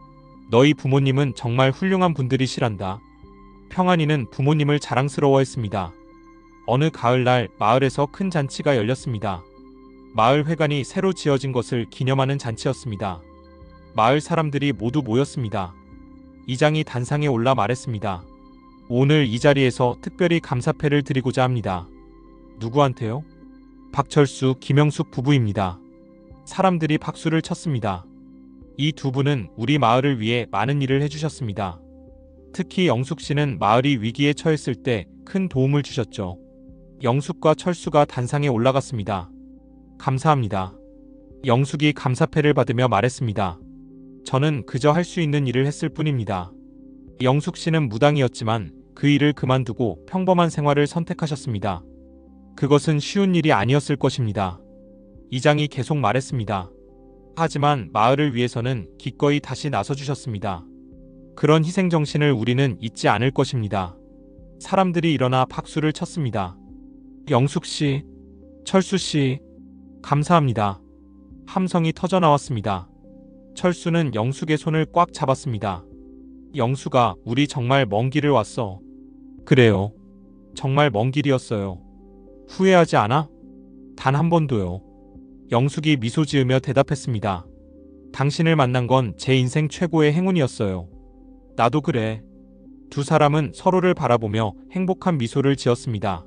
너희 부모님은 정말 훌륭한 분들이시란다. 평안이는 부모님을 자랑스러워했습니다. 어느 가을날 마을에서 큰 잔치가 열렸습니다. 마을 회관이 새로 지어진 것을 기념하는 잔치였습니다. 마을 사람들이 모두 모였습니다. 이장이 단상에 올라 말했습니다. 오늘 이 자리에서 특별히 감사패를 드리고자 합니다. 누구한테요? 박철수, 김영숙 부부입니다. 사람들이 박수를 쳤습니다. 이 두 분은 우리 마을을 위해 많은 일을 해주셨습니다. 특히 영숙 씨는 마을이 위기에 처했을 때 큰 도움을 주셨죠. 영숙과 철수가 단상에 올라갔습니다. 감사합니다. 영숙이 감사패를 받으며 말했습니다. 저는 그저 할 수 있는 일을 했을 뿐입니다. 영숙 씨는 무당이었지만 그 일을 그만두고 평범한 생활을 선택하셨습니다. 그것은 쉬운 일이 아니었을 것입니다. 이장이 계속 말했습니다. 하지만 마을을 위해서는 기꺼이 다시 나서주셨습니다. 그런 희생정신을 우리는 잊지 않을 것입니다. 사람들이 일어나 박수를 쳤습니다. 영숙 씨, 철수 씨, 감사합니다. 함성이 터져나왔습니다. 철수는 영숙의 손을 꽉 잡았습니다. 영숙아, 우리 정말 먼 길을 왔어. 그래요. 정말 먼 길이었어요. 후회하지 않아? 단 한 번도요. 영숙이 미소 지으며 대답했습니다. 당신을 만난 건 제 인생 최고의 행운이었어요. 나도 그래. 두 사람은 서로를 바라보며 행복한 미소를 지었습니다.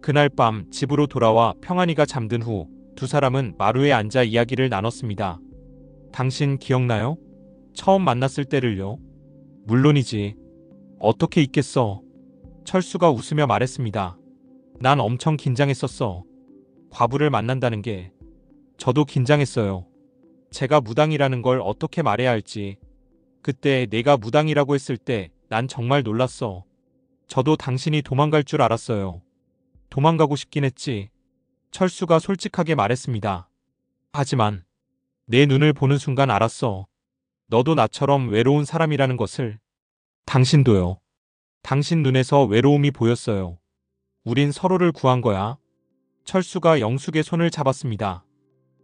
그날 밤 집으로 돌아와 평안이가 잠든 후 두 사람은 마루에 앉아 이야기를 나눴습니다. 당신 기억나요? 처음 만났을 때를요? 물론이지. 어떻게 잊겠어. 철수가 웃으며 말했습니다. 난 엄청 긴장했었어. 과부를 만난다는 게. 저도 긴장했어요. 제가 무당이라는 걸 어떻게 말해야 할지. 그때 내가 무당이라고 했을 때 난 정말 놀랐어. 저도 당신이 도망갈 줄 알았어요. 도망가고 싶긴 했지. 철수가 솔직하게 말했습니다. 하지만 내 눈을 보는 순간 알았어. 너도 나처럼 외로운 사람이라는 것을. 당신도요. 당신 눈에서 외로움이 보였어요. 우린 서로를 구한 거야. 철수가 영숙의 손을 잡았습니다.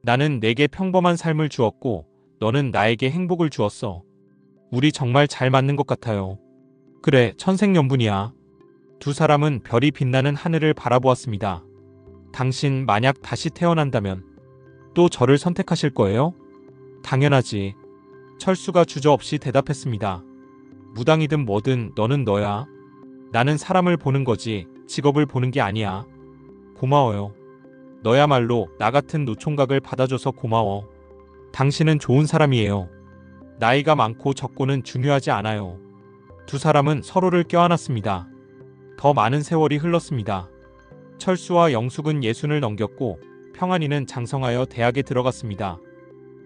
나는 내게 평범한 삶을 주었고 너는 나에게 행복을 주었어. 우리 정말 잘 맞는 것 같아요. 그래, 천생연분이야. 두 사람은 별이 빛나는 하늘을 바라보았습니다. 당신 만약 다시 태어난다면 또 저를 선택하실 거예요? 당연하지. 철수가 주저없이 대답했습니다. 무당이든 뭐든 너는 너야. 나는 사람을 보는 거지 직업을 보는 게 아니야. 고마워요. 너야말로 나 같은 노총각을 받아줘서 고마워. 당신은 좋은 사람이에요. 나이가 많고 적고는 중요하지 않아요. 두 사람은 서로를 껴안았습니다. 더 많은 세월이 흘렀습니다. 철수와 영숙은 예순을 넘겼고 평안이는 장성하여 대학에 들어갔습니다.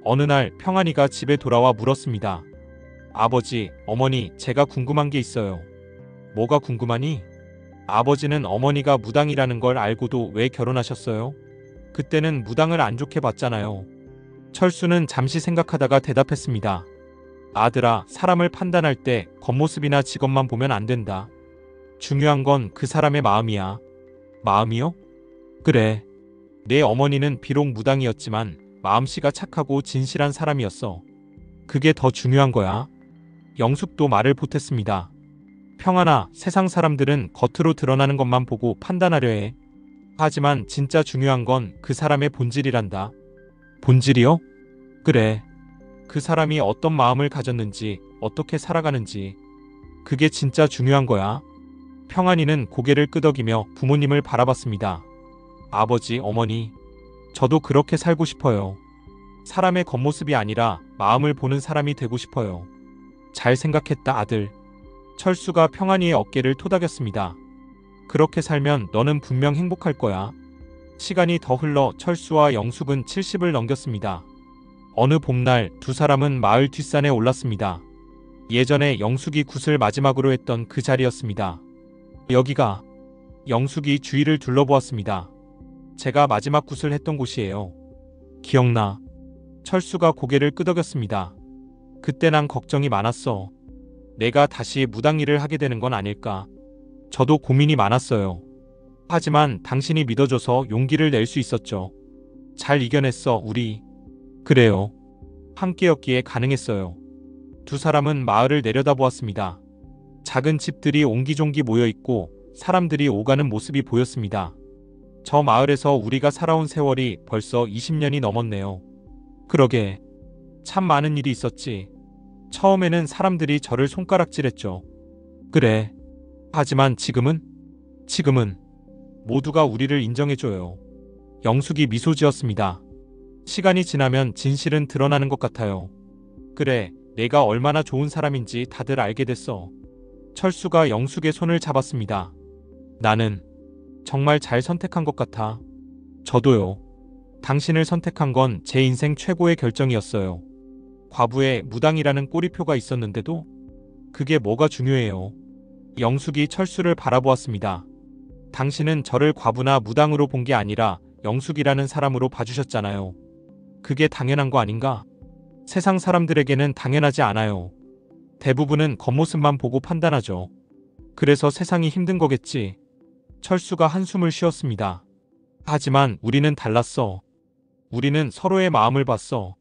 어느 날 평안이가 집에 돌아와 물었습니다. 아버지, 어머니, 제가 궁금한 게 있어요. 뭐가 궁금하니? 아버지는 어머니가 무당이라는 걸 알고도 왜 결혼하셨어요? 그때는 무당을 안 좋게 봤잖아요. 철수는 잠시 생각하다가 대답했습니다. 아들아, 사람을 판단할 때 겉모습이나 직업만 보면 안 된다. 중요한 건 그 사람의 마음이야. 마음이요? 그래. 내 어머니는 비록 무당이었지만 마음씨가 착하고 진실한 사람이었어. 그게 더 중요한 거야. 영숙도 말을 보탰습니다. 평안아, 세상 사람들은 겉으로 드러나는 것만 보고 판단하려 해. 하지만 진짜 중요한 건 그 사람의 본질이란다. 본질이요? 그래. 그 사람이 어떤 마음을 가졌는지, 어떻게 살아가는지. 그게 진짜 중요한 거야. 평안이는 고개를 끄덕이며 부모님을 바라봤습니다. 아버지, 어머니, 저도 그렇게 살고 싶어요. 사람의 겉모습이 아니라 마음을 보는 사람이 되고 싶어요. 잘 생각했다, 아들. 철수가 평안이의 어깨를 토닥였습니다. 그렇게 살면 너는 분명 행복할 거야. 시간이 더 흘러 철수와 영숙은 70을 넘겼습니다. 어느 봄날 두 사람은 마을 뒷산에 올랐습니다. 예전에 영숙이 굿을 마지막으로 했던 그 자리였습니다. 여기가. 영숙이 주위를 둘러보았습니다. 제가 마지막 굿을 했던 곳이에요. 기억나. 철수가 고개를 끄덕였습니다. 그때 난 걱정이 많았어. 내가 다시 무당 일을 하게 되는 건 아닐까. 저도 고민이 많았어요. 하지만 당신이 믿어줘서 용기를 낼 수 있었죠. 잘 이겨냈어, 우리. 그래요. 함께였기에 가능했어요. 두 사람은 마을을 내려다보았습니다. 작은 집들이 옹기종기 모여있고 사람들이 오가는 모습이 보였습니다. 저 마을에서 우리가 살아온 세월이 벌써 20년이 넘었네요. 그러게. 참 많은 일이 있었지. 처음에는 사람들이 저를 손가락질했죠. 그래. 하지만 지금은 모두가 우리를 인정해줘요. 영숙이 미소 지었습니다. 시간이 지나면 진실은 드러나는 것 같아요. 그래, 내가 얼마나 좋은 사람인지 다들 알게 됐어. 철수가 영숙의 손을 잡았습니다. 나는 정말 잘 선택한 것 같아. 저도요. 당신을 선택한 건 제 인생 최고의 결정이었어요. 과부에 무당이라는 꼬리표가 있었는데도 그게 뭐가 중요해요. 영숙이 철수를 바라보았습니다. 당신은 저를 과부나 무당으로 본 게 아니라 영숙이라는 사람으로 봐주셨잖아요. 그게 당연한 거 아닌가? 세상 사람들에게는 당연하지 않아요. 대부분은 겉모습만 보고 판단하죠. 그래서 세상이 힘든 거겠지. 철수가 한숨을 쉬었습니다. 하지만 우리는 달랐어. 우리는 서로의 마음을 봤어.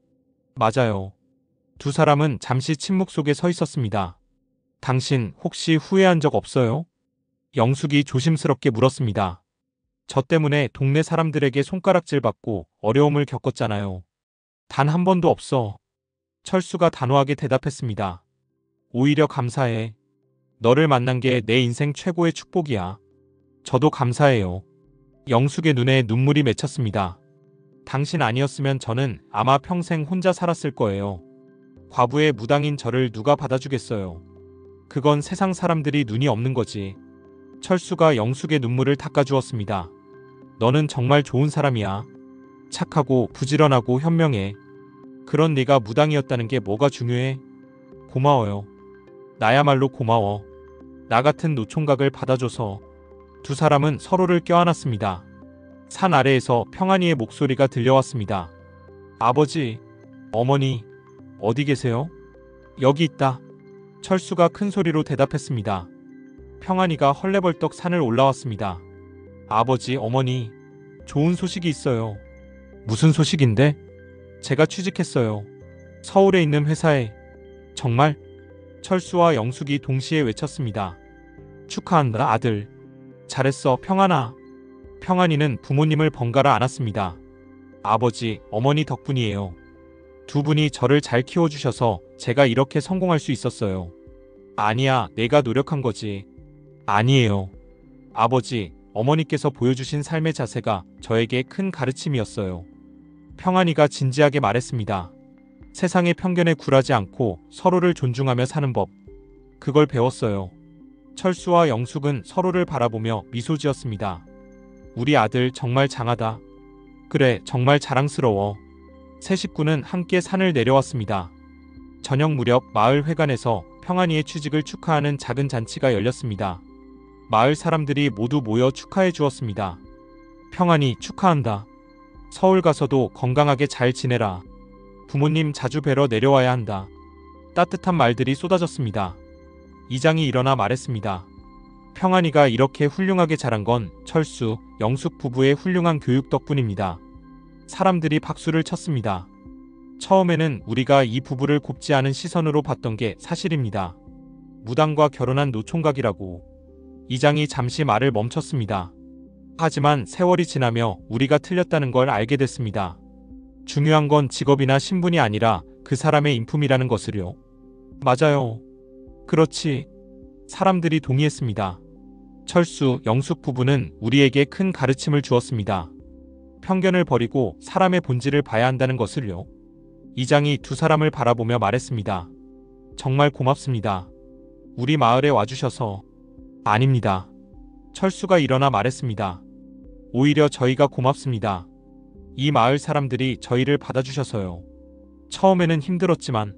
맞아요. 두 사람은 잠시 침묵 속에 서 있었습니다. 당신 혹시 후회한 적 없어요? 영숙이 조심스럽게 물었습니다. 저 때문에 동네 사람들에게 손가락질 받고 어려움을 겪었잖아요. 단 한 번도 없어. 철수가 단호하게 대답했습니다. 오히려 감사해. 너를 만난 게 내 인생 최고의 축복이야. 저도 감사해요. 영숙의 눈에 눈물이 맺혔습니다. 당신 아니었으면 저는 아마 평생 혼자 살았을 거예요. 과부의 무당인 저를 누가 받아주겠어요. 그건 세상 사람들이 눈이 없는 거지. 철수가 영숙의 눈물을 닦아주었습니다. 너는 정말 좋은 사람이야. 착하고 부지런하고 현명해. 그런 네가 무당이었다는 게 뭐가 중요해? 고마워요. 나야말로 고마워. 나 같은 노총각을 받아줘서. 두 사람은 서로를 껴안았습니다. 산 아래에서 평안이의 목소리가 들려왔습니다. 아버지, 어머니, 어디 계세요? 여기 있다. 철수가 큰 소리로 대답했습니다. 평안이가 헐레벌떡 산을 올라왔습니다. 아버지, 어머니, 좋은 소식이 있어요. 무슨 소식인데? 제가 취직했어요. 서울에 있는 회사에. 정말? 철수와 영숙이 동시에 외쳤습니다. 축하한다, 아들. 잘했어, 평안아. 평안이는 부모님을 번갈아 안았습니다. 아버지, 어머니 덕분이에요. 두 분이 저를 잘 키워주셔서 제가 이렇게 성공할 수 있었어요. 아니야, 내가 노력한 거지. 아니에요. 아버지, 어머니께서 보여주신 삶의 자세가 저에게 큰 가르침이었어요. 평안이가 진지하게 말했습니다. 세상의 편견에 굴하지 않고 서로를 존중하며 사는 법. 그걸 배웠어요. 철수와 영숙은 서로를 바라보며 미소 지었습니다. 우리 아들 정말 장하다. 그래, 정말 자랑스러워. 세 식구는 함께 산을 내려왔습니다. 저녁 무렵 마을 회관에서 평안이의 취직을 축하하는 작은 잔치가 열렸습니다. 마을 사람들이 모두 모여 축하해 주었습니다. 평안이 축하한다. 서울 가서도 건강하게 잘 지내라. 부모님 자주 뵈러 내려와야 한다. 따뜻한 말들이 쏟아졌습니다. 이장이 일어나 말했습니다. 평안이가 이렇게 훌륭하게 자란 건 철수, 영숙 부부의 훌륭한 교육 덕분입니다. 사람들이 박수를 쳤습니다. 처음에는 우리가 이 부부를 곱지 않은 시선으로 봤던 게 사실입니다. 무당과 결혼한 노총각이라고. 이장이 잠시 말을 멈췄습니다. 하지만 세월이 지나며 우리가 틀렸다는 걸 알게 됐습니다. 중요한 건 직업이나 신분이 아니라 그 사람의 인품이라는 것을요. 맞아요. 그렇지. 사람들이 동의했습니다. 철수, 영숙 부부는 우리에게 큰 가르침을 주었습니다. 편견을 버리고 사람의 본질을 봐야 한다는 것을요. 이장이 두 사람을 바라보며 말했습니다. 정말 고맙습니다. 우리 마을에 와주셔서. 아닙니다. 철수가 일어나 말했습니다. 오히려 저희가 고맙습니다. 이 마을 사람들이 저희를 받아주셔서요. 처음에는 힘들었지만.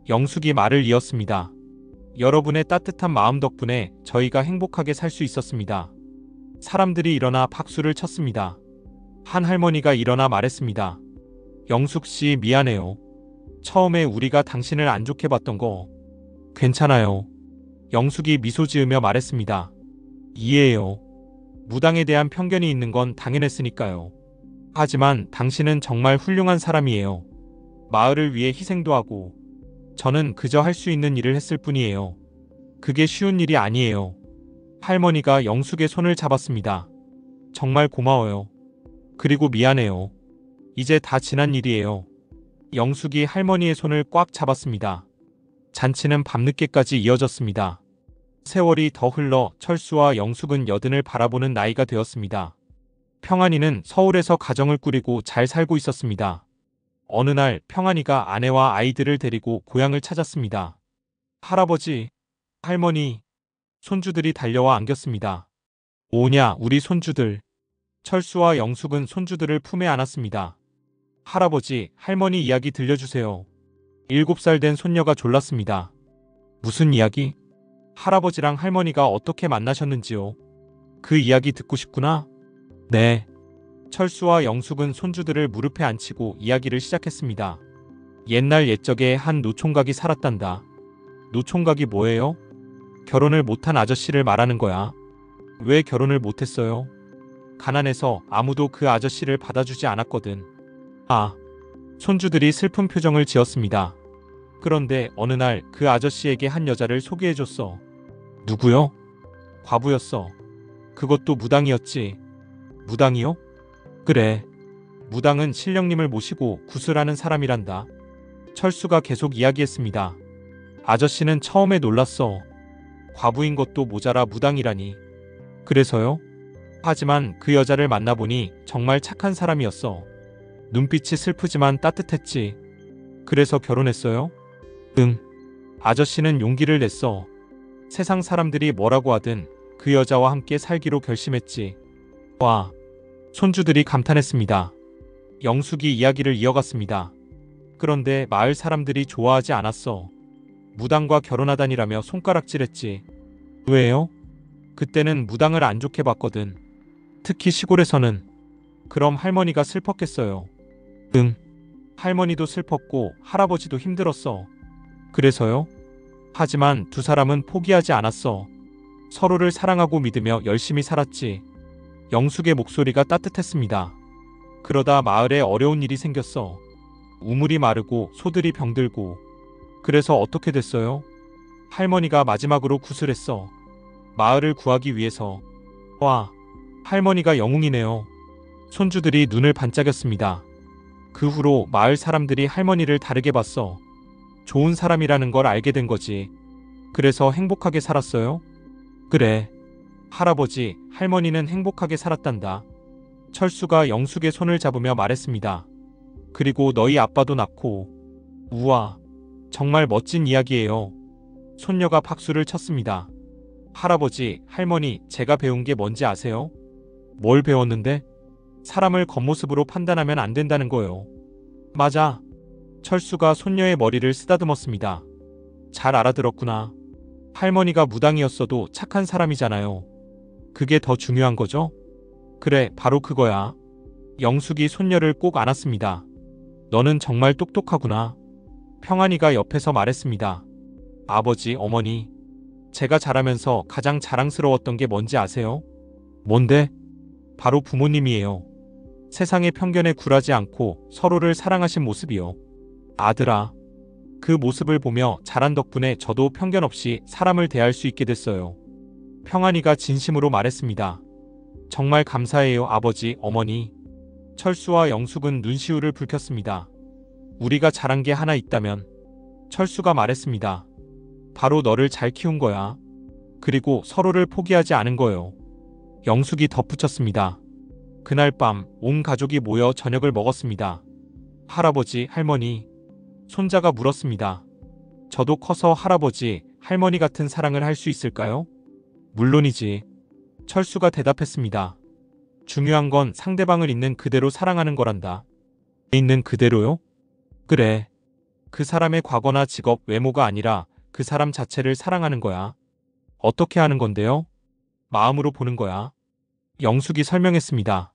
영숙이 말을 이었습니다. 여러분의 따뜻한 마음 덕분에 저희가 행복하게 살 수 있었습니다. 사람들이 일어나 박수를 쳤습니다. 한 할머니가 일어나 말했습니다. 영숙 씨, 미안해요. 처음에 우리가 당신을 안 좋게 봤던 거. 괜찮아요. 영숙이 미소 지으며 말했습니다. 이해해요. 무당에 대한 편견이 있는 건 당연했으니까요. 하지만 당신은 정말 훌륭한 사람이에요. 마을을 위해 희생도 하고. 저는 그저 할 수 있는 일을 했을 뿐이에요. 그게 쉬운 일이 아니에요. 할머니가 영숙의 손을 잡았습니다. 정말 고마워요. 그리고 미안해요. 이제 다 지난 일이에요. 영숙이 할머니의 손을 꽉 잡았습니다. 잔치는 밤늦게까지 이어졌습니다. 세월이 더 흘러 철수와 영숙은 여든을 바라보는 나이가 되었습니다. 평안이는 서울에서 가정을 꾸리고 잘 살고 있었습니다. 어느 날 평안이가 아내와 아이들을 데리고 고향을 찾았습니다. 할아버지, 할머니, 손주들이 달려와 안겼습니다. 오냐, 우리 손주들. 철수와 영숙은 손주들을 품에 안았습니다. 할아버지, 할머니 이야기 들려주세요. 7살 된 손녀가 졸랐습니다. 무슨 이야기? 할아버지랑 할머니가 어떻게 만나셨는지요? 그 이야기 듣고 싶구나? 네. 철수와 영숙은 손주들을 무릎에 앉히고 이야기를 시작했습니다. 옛날 옛적에 한 노총각이 살았단다. 노총각이 뭐예요? 결혼을 못한 아저씨를 말하는 거야. 왜 결혼을 못했어요? 가난해서 아무도 그 아저씨를 받아주지 않았거든. 아. 손주들이 슬픈 표정을 지었습니다. 그런데 어느 날 그 아저씨에게 한 여자를 소개해줬어. 누구요? 과부였어. 그것도 무당이었지. 무당이요? 그래. 무당은 신령님을 모시고 구슬하는 사람이란다. 철수가 계속 이야기했습니다. 아저씨는 처음에 놀랐어. 과부인 것도 모자라 무당이라니. 그래서요? 하지만 그 여자를 만나보니 정말 착한 사람이었어. 눈빛이 슬프지만 따뜻했지. 그래서 결혼했어요? 응. 아저씨는 용기를 냈어. 세상 사람들이 뭐라고 하든 그 여자와 함께 살기로 결심했지. 와. 손주들이 감탄했습니다. 영숙이 이야기를 이어갔습니다. 그런데 마을 사람들이 좋아하지 않았어. 무당과 결혼하다니라며 손가락질했지. 왜요? 그때는 무당을 안 좋게 봤거든. 특히 시골에서는. 그럼 할머니가 슬펐겠어요. 응. 할머니도 슬펐고 할아버지도 힘들었어. 그래서요? 하지만 두 사람은 포기하지 않았어. 서로를 사랑하고 믿으며 열심히 살았지. 영숙의 목소리가 따뜻했습니다. 그러다 마을에 어려운 일이 생겼어. 우물이 마르고 소들이 병들고. 그래서 어떻게 됐어요? 할머니가 마지막으로 구슬했어. 마을을 구하기 위해서. 와, 할머니가 영웅이네요. 손주들이 눈을 반짝였습니다. 그 후로 마을 사람들이 할머니를 다르게 봤어. 좋은 사람이라는 걸 알게 된 거지. 그래서 행복하게 살았어요? 그래. 할아버지, 할머니는 행복하게 살았단다. 철수가 영숙의 손을 잡으며 말했습니다. 그리고 너희 아빠도 낳고. 우와, 정말 멋진 이야기예요. 손녀가 박수를 쳤습니다. 할아버지, 할머니, 제가 배운 게 뭔지 아세요? 뭘 배웠는데? 사람을 겉모습으로 판단하면 안 된다는 거예요. 맞아. 철수가 손녀의 머리를 쓰다듬었습니다. 잘 알아들었구나. 할머니가 무당이었어도 착한 사람이잖아요. 그게 더 중요한 거죠? 그래, 바로 그거야. 영숙이 손녀를 꼭 안았습니다. 너는 정말 똑똑하구나. 평안이가 옆에서 말했습니다. 아버지, 어머니, 제가 자라면서 가장 자랑스러웠던 게 뭔지 아세요? 뭔데? 바로 부모님이에요. 세상의 편견에 굴하지 않고 서로를 사랑하신 모습이요. 아들아, 그 모습을 보며 자란 덕분에 저도 편견 없이 사람을 대할 수 있게 됐어요. 평안이가 진심으로 말했습니다. 정말 감사해요, 아버지, 어머니. 철수와 영숙은 눈시울을 붉혔습니다. 우리가 잘한 게 하나 있다면. 철수가 말했습니다. 바로 너를 잘 키운 거야. 그리고 서로를 포기하지 않은 거예요. 영숙이 덧붙였습니다. 그날 밤 온 가족이 모여 저녁을 먹었습니다. 할아버지, 할머니, 손자가 물었습니다. 저도 커서 할아버지, 할머니 같은 사랑을 할 수 있을까요? 물론이지. 철수가 대답했습니다. 중요한 건 상대방을 있는 그대로 사랑하는 거란다. 있는 그대로요? 그래. 그 사람의 과거나 직업, 외모가 아니라 그 사람 자체를 사랑하는 거야. 어떻게 하는 건데요? 마음으로 보는 거야. 영숙이 설명했습니다.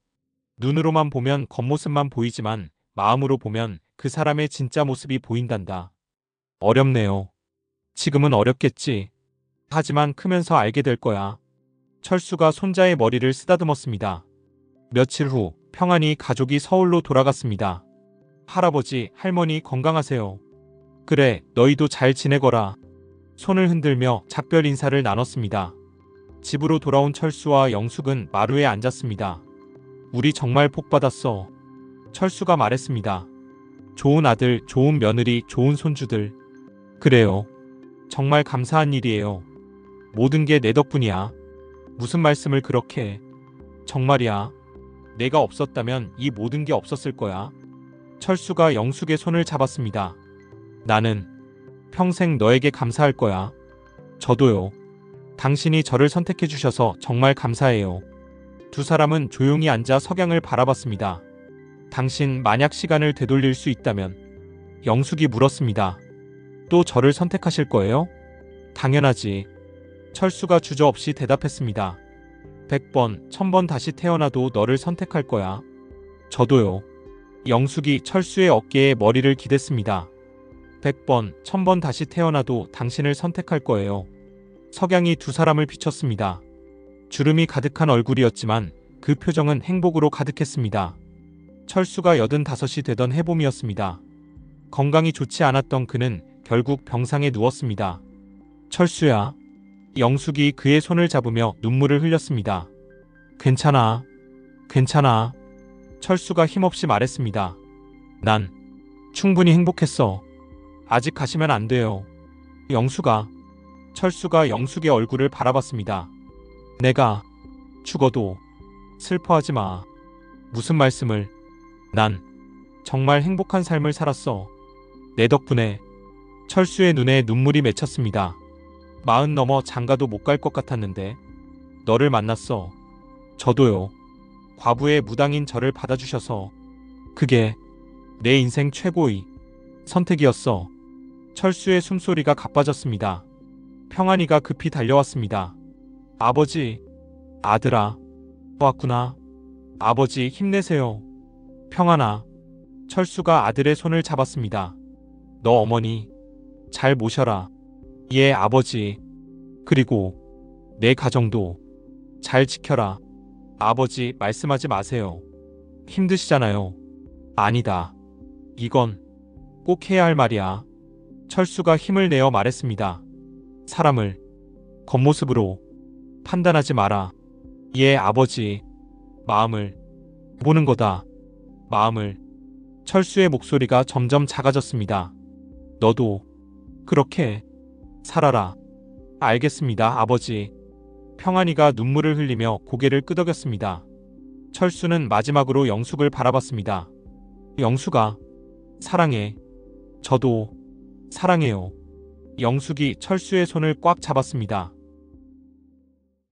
눈으로만 보면 겉모습만 보이지만 마음으로 보면 그 사람의 진짜 모습이 보인단다. 어렵네요. 지금은 어렵겠지. 하지만 크면서 알게 될 거야. 철수가 손자의 머리를 쓰다듬었습니다. 며칠 후 평안히 가족이 서울로 돌아갔습니다. 할아버지, 할머니 건강하세요. 그래, 너희도 잘 지내거라. 손을 흔들며 작별 인사를 나눴습니다. 집으로 돌아온 철수와 영숙은 마루에 앉았습니다. 우리 정말 복 받았어. 철수가 말했습니다. 좋은 아들, 좋은 며느리, 좋은 손주들. 그래요. 정말 감사한 일이에요. 모든 게 내 덕분이야. 무슨 말씀을 그렇게 해. 정말이야. 내가 없었다면 이 모든 게 없었을 거야. 철수가 영숙의 손을 잡았습니다. 나는 평생 너에게 감사할 거야. 저도요. 당신이 저를 선택해 주셔서 정말 감사해요. 두 사람은 조용히 앉아 석양을 바라봤습니다. 당신 만약 시간을 되돌릴 수 있다면? 영숙이 물었습니다. 또 저를 선택하실 거예요? 당연하지. 철수가 주저없이 대답했습니다. 100번, 1000번 다시 태어나도 너를 선택할 거야. 저도요. 영숙이 철수의 어깨에 머리를 기댔습니다. 100번, 1000번 다시 태어나도 당신을 선택할 거예요. 석양이 두 사람을 비췄습니다. 주름이 가득한 얼굴이었지만 그 표정은 행복으로 가득했습니다. 철수가 85이 되던 해봄이었습니다. 건강이 좋지 않았던 그는 결국 병상에 누웠습니다. 철수야. 영숙이 그의 손을 잡으며 눈물을 흘렸습니다. 괜찮아. 괜찮아. 철수가 힘없이 말했습니다. 난 충분히 행복했어. 아직 가시면 안 돼요. 영숙아. 철수가 영숙의 얼굴을 바라봤습니다. 내가 죽어도 슬퍼하지 마. 무슨 말씀을. 난 정말 행복한 삶을 살았어. 내 덕분에. 철수의 눈에 눈물이 맺혔습니다. 40 넘어 장가도 못 갈 것 같았는데 너를 만났어. 저도요. 과부의 무당인 저를 받아주셔서 그게 내 인생 최고의 선택이었어. 철수의 숨소리가 가빠졌습니다. 평안이가 급히 달려왔습니다. 아버지, 아들아, 왔구나. 아버지 힘내세요. 평안아. 철수가 아들의 손을 잡았습니다. 너 어머니 잘 모셔라. 예, 아버지. 그리고 내 가정도 잘 지켜라. 아버지, 말씀하지 마세요. 힘드시잖아요. 아니다. 이건 꼭 해야 할 말이야. 철수가 힘을 내어 말했습니다. 사람을 겉모습으로 판단하지 마라. 예, 아버지. 마음을 보는 거다. 마음을. 철수의 목소리가 점점 작아졌습니다. 너도 그렇게 살아라. 알겠습니다, 아버지. 평안이가 눈물을 흘리며 고개를 끄덕였습니다. 철수는 마지막으로 영숙을 바라봤습니다. 영숙아, 사랑해. 저도 사랑해요. 영숙이 철수의 손을 꽉 잡았습니다.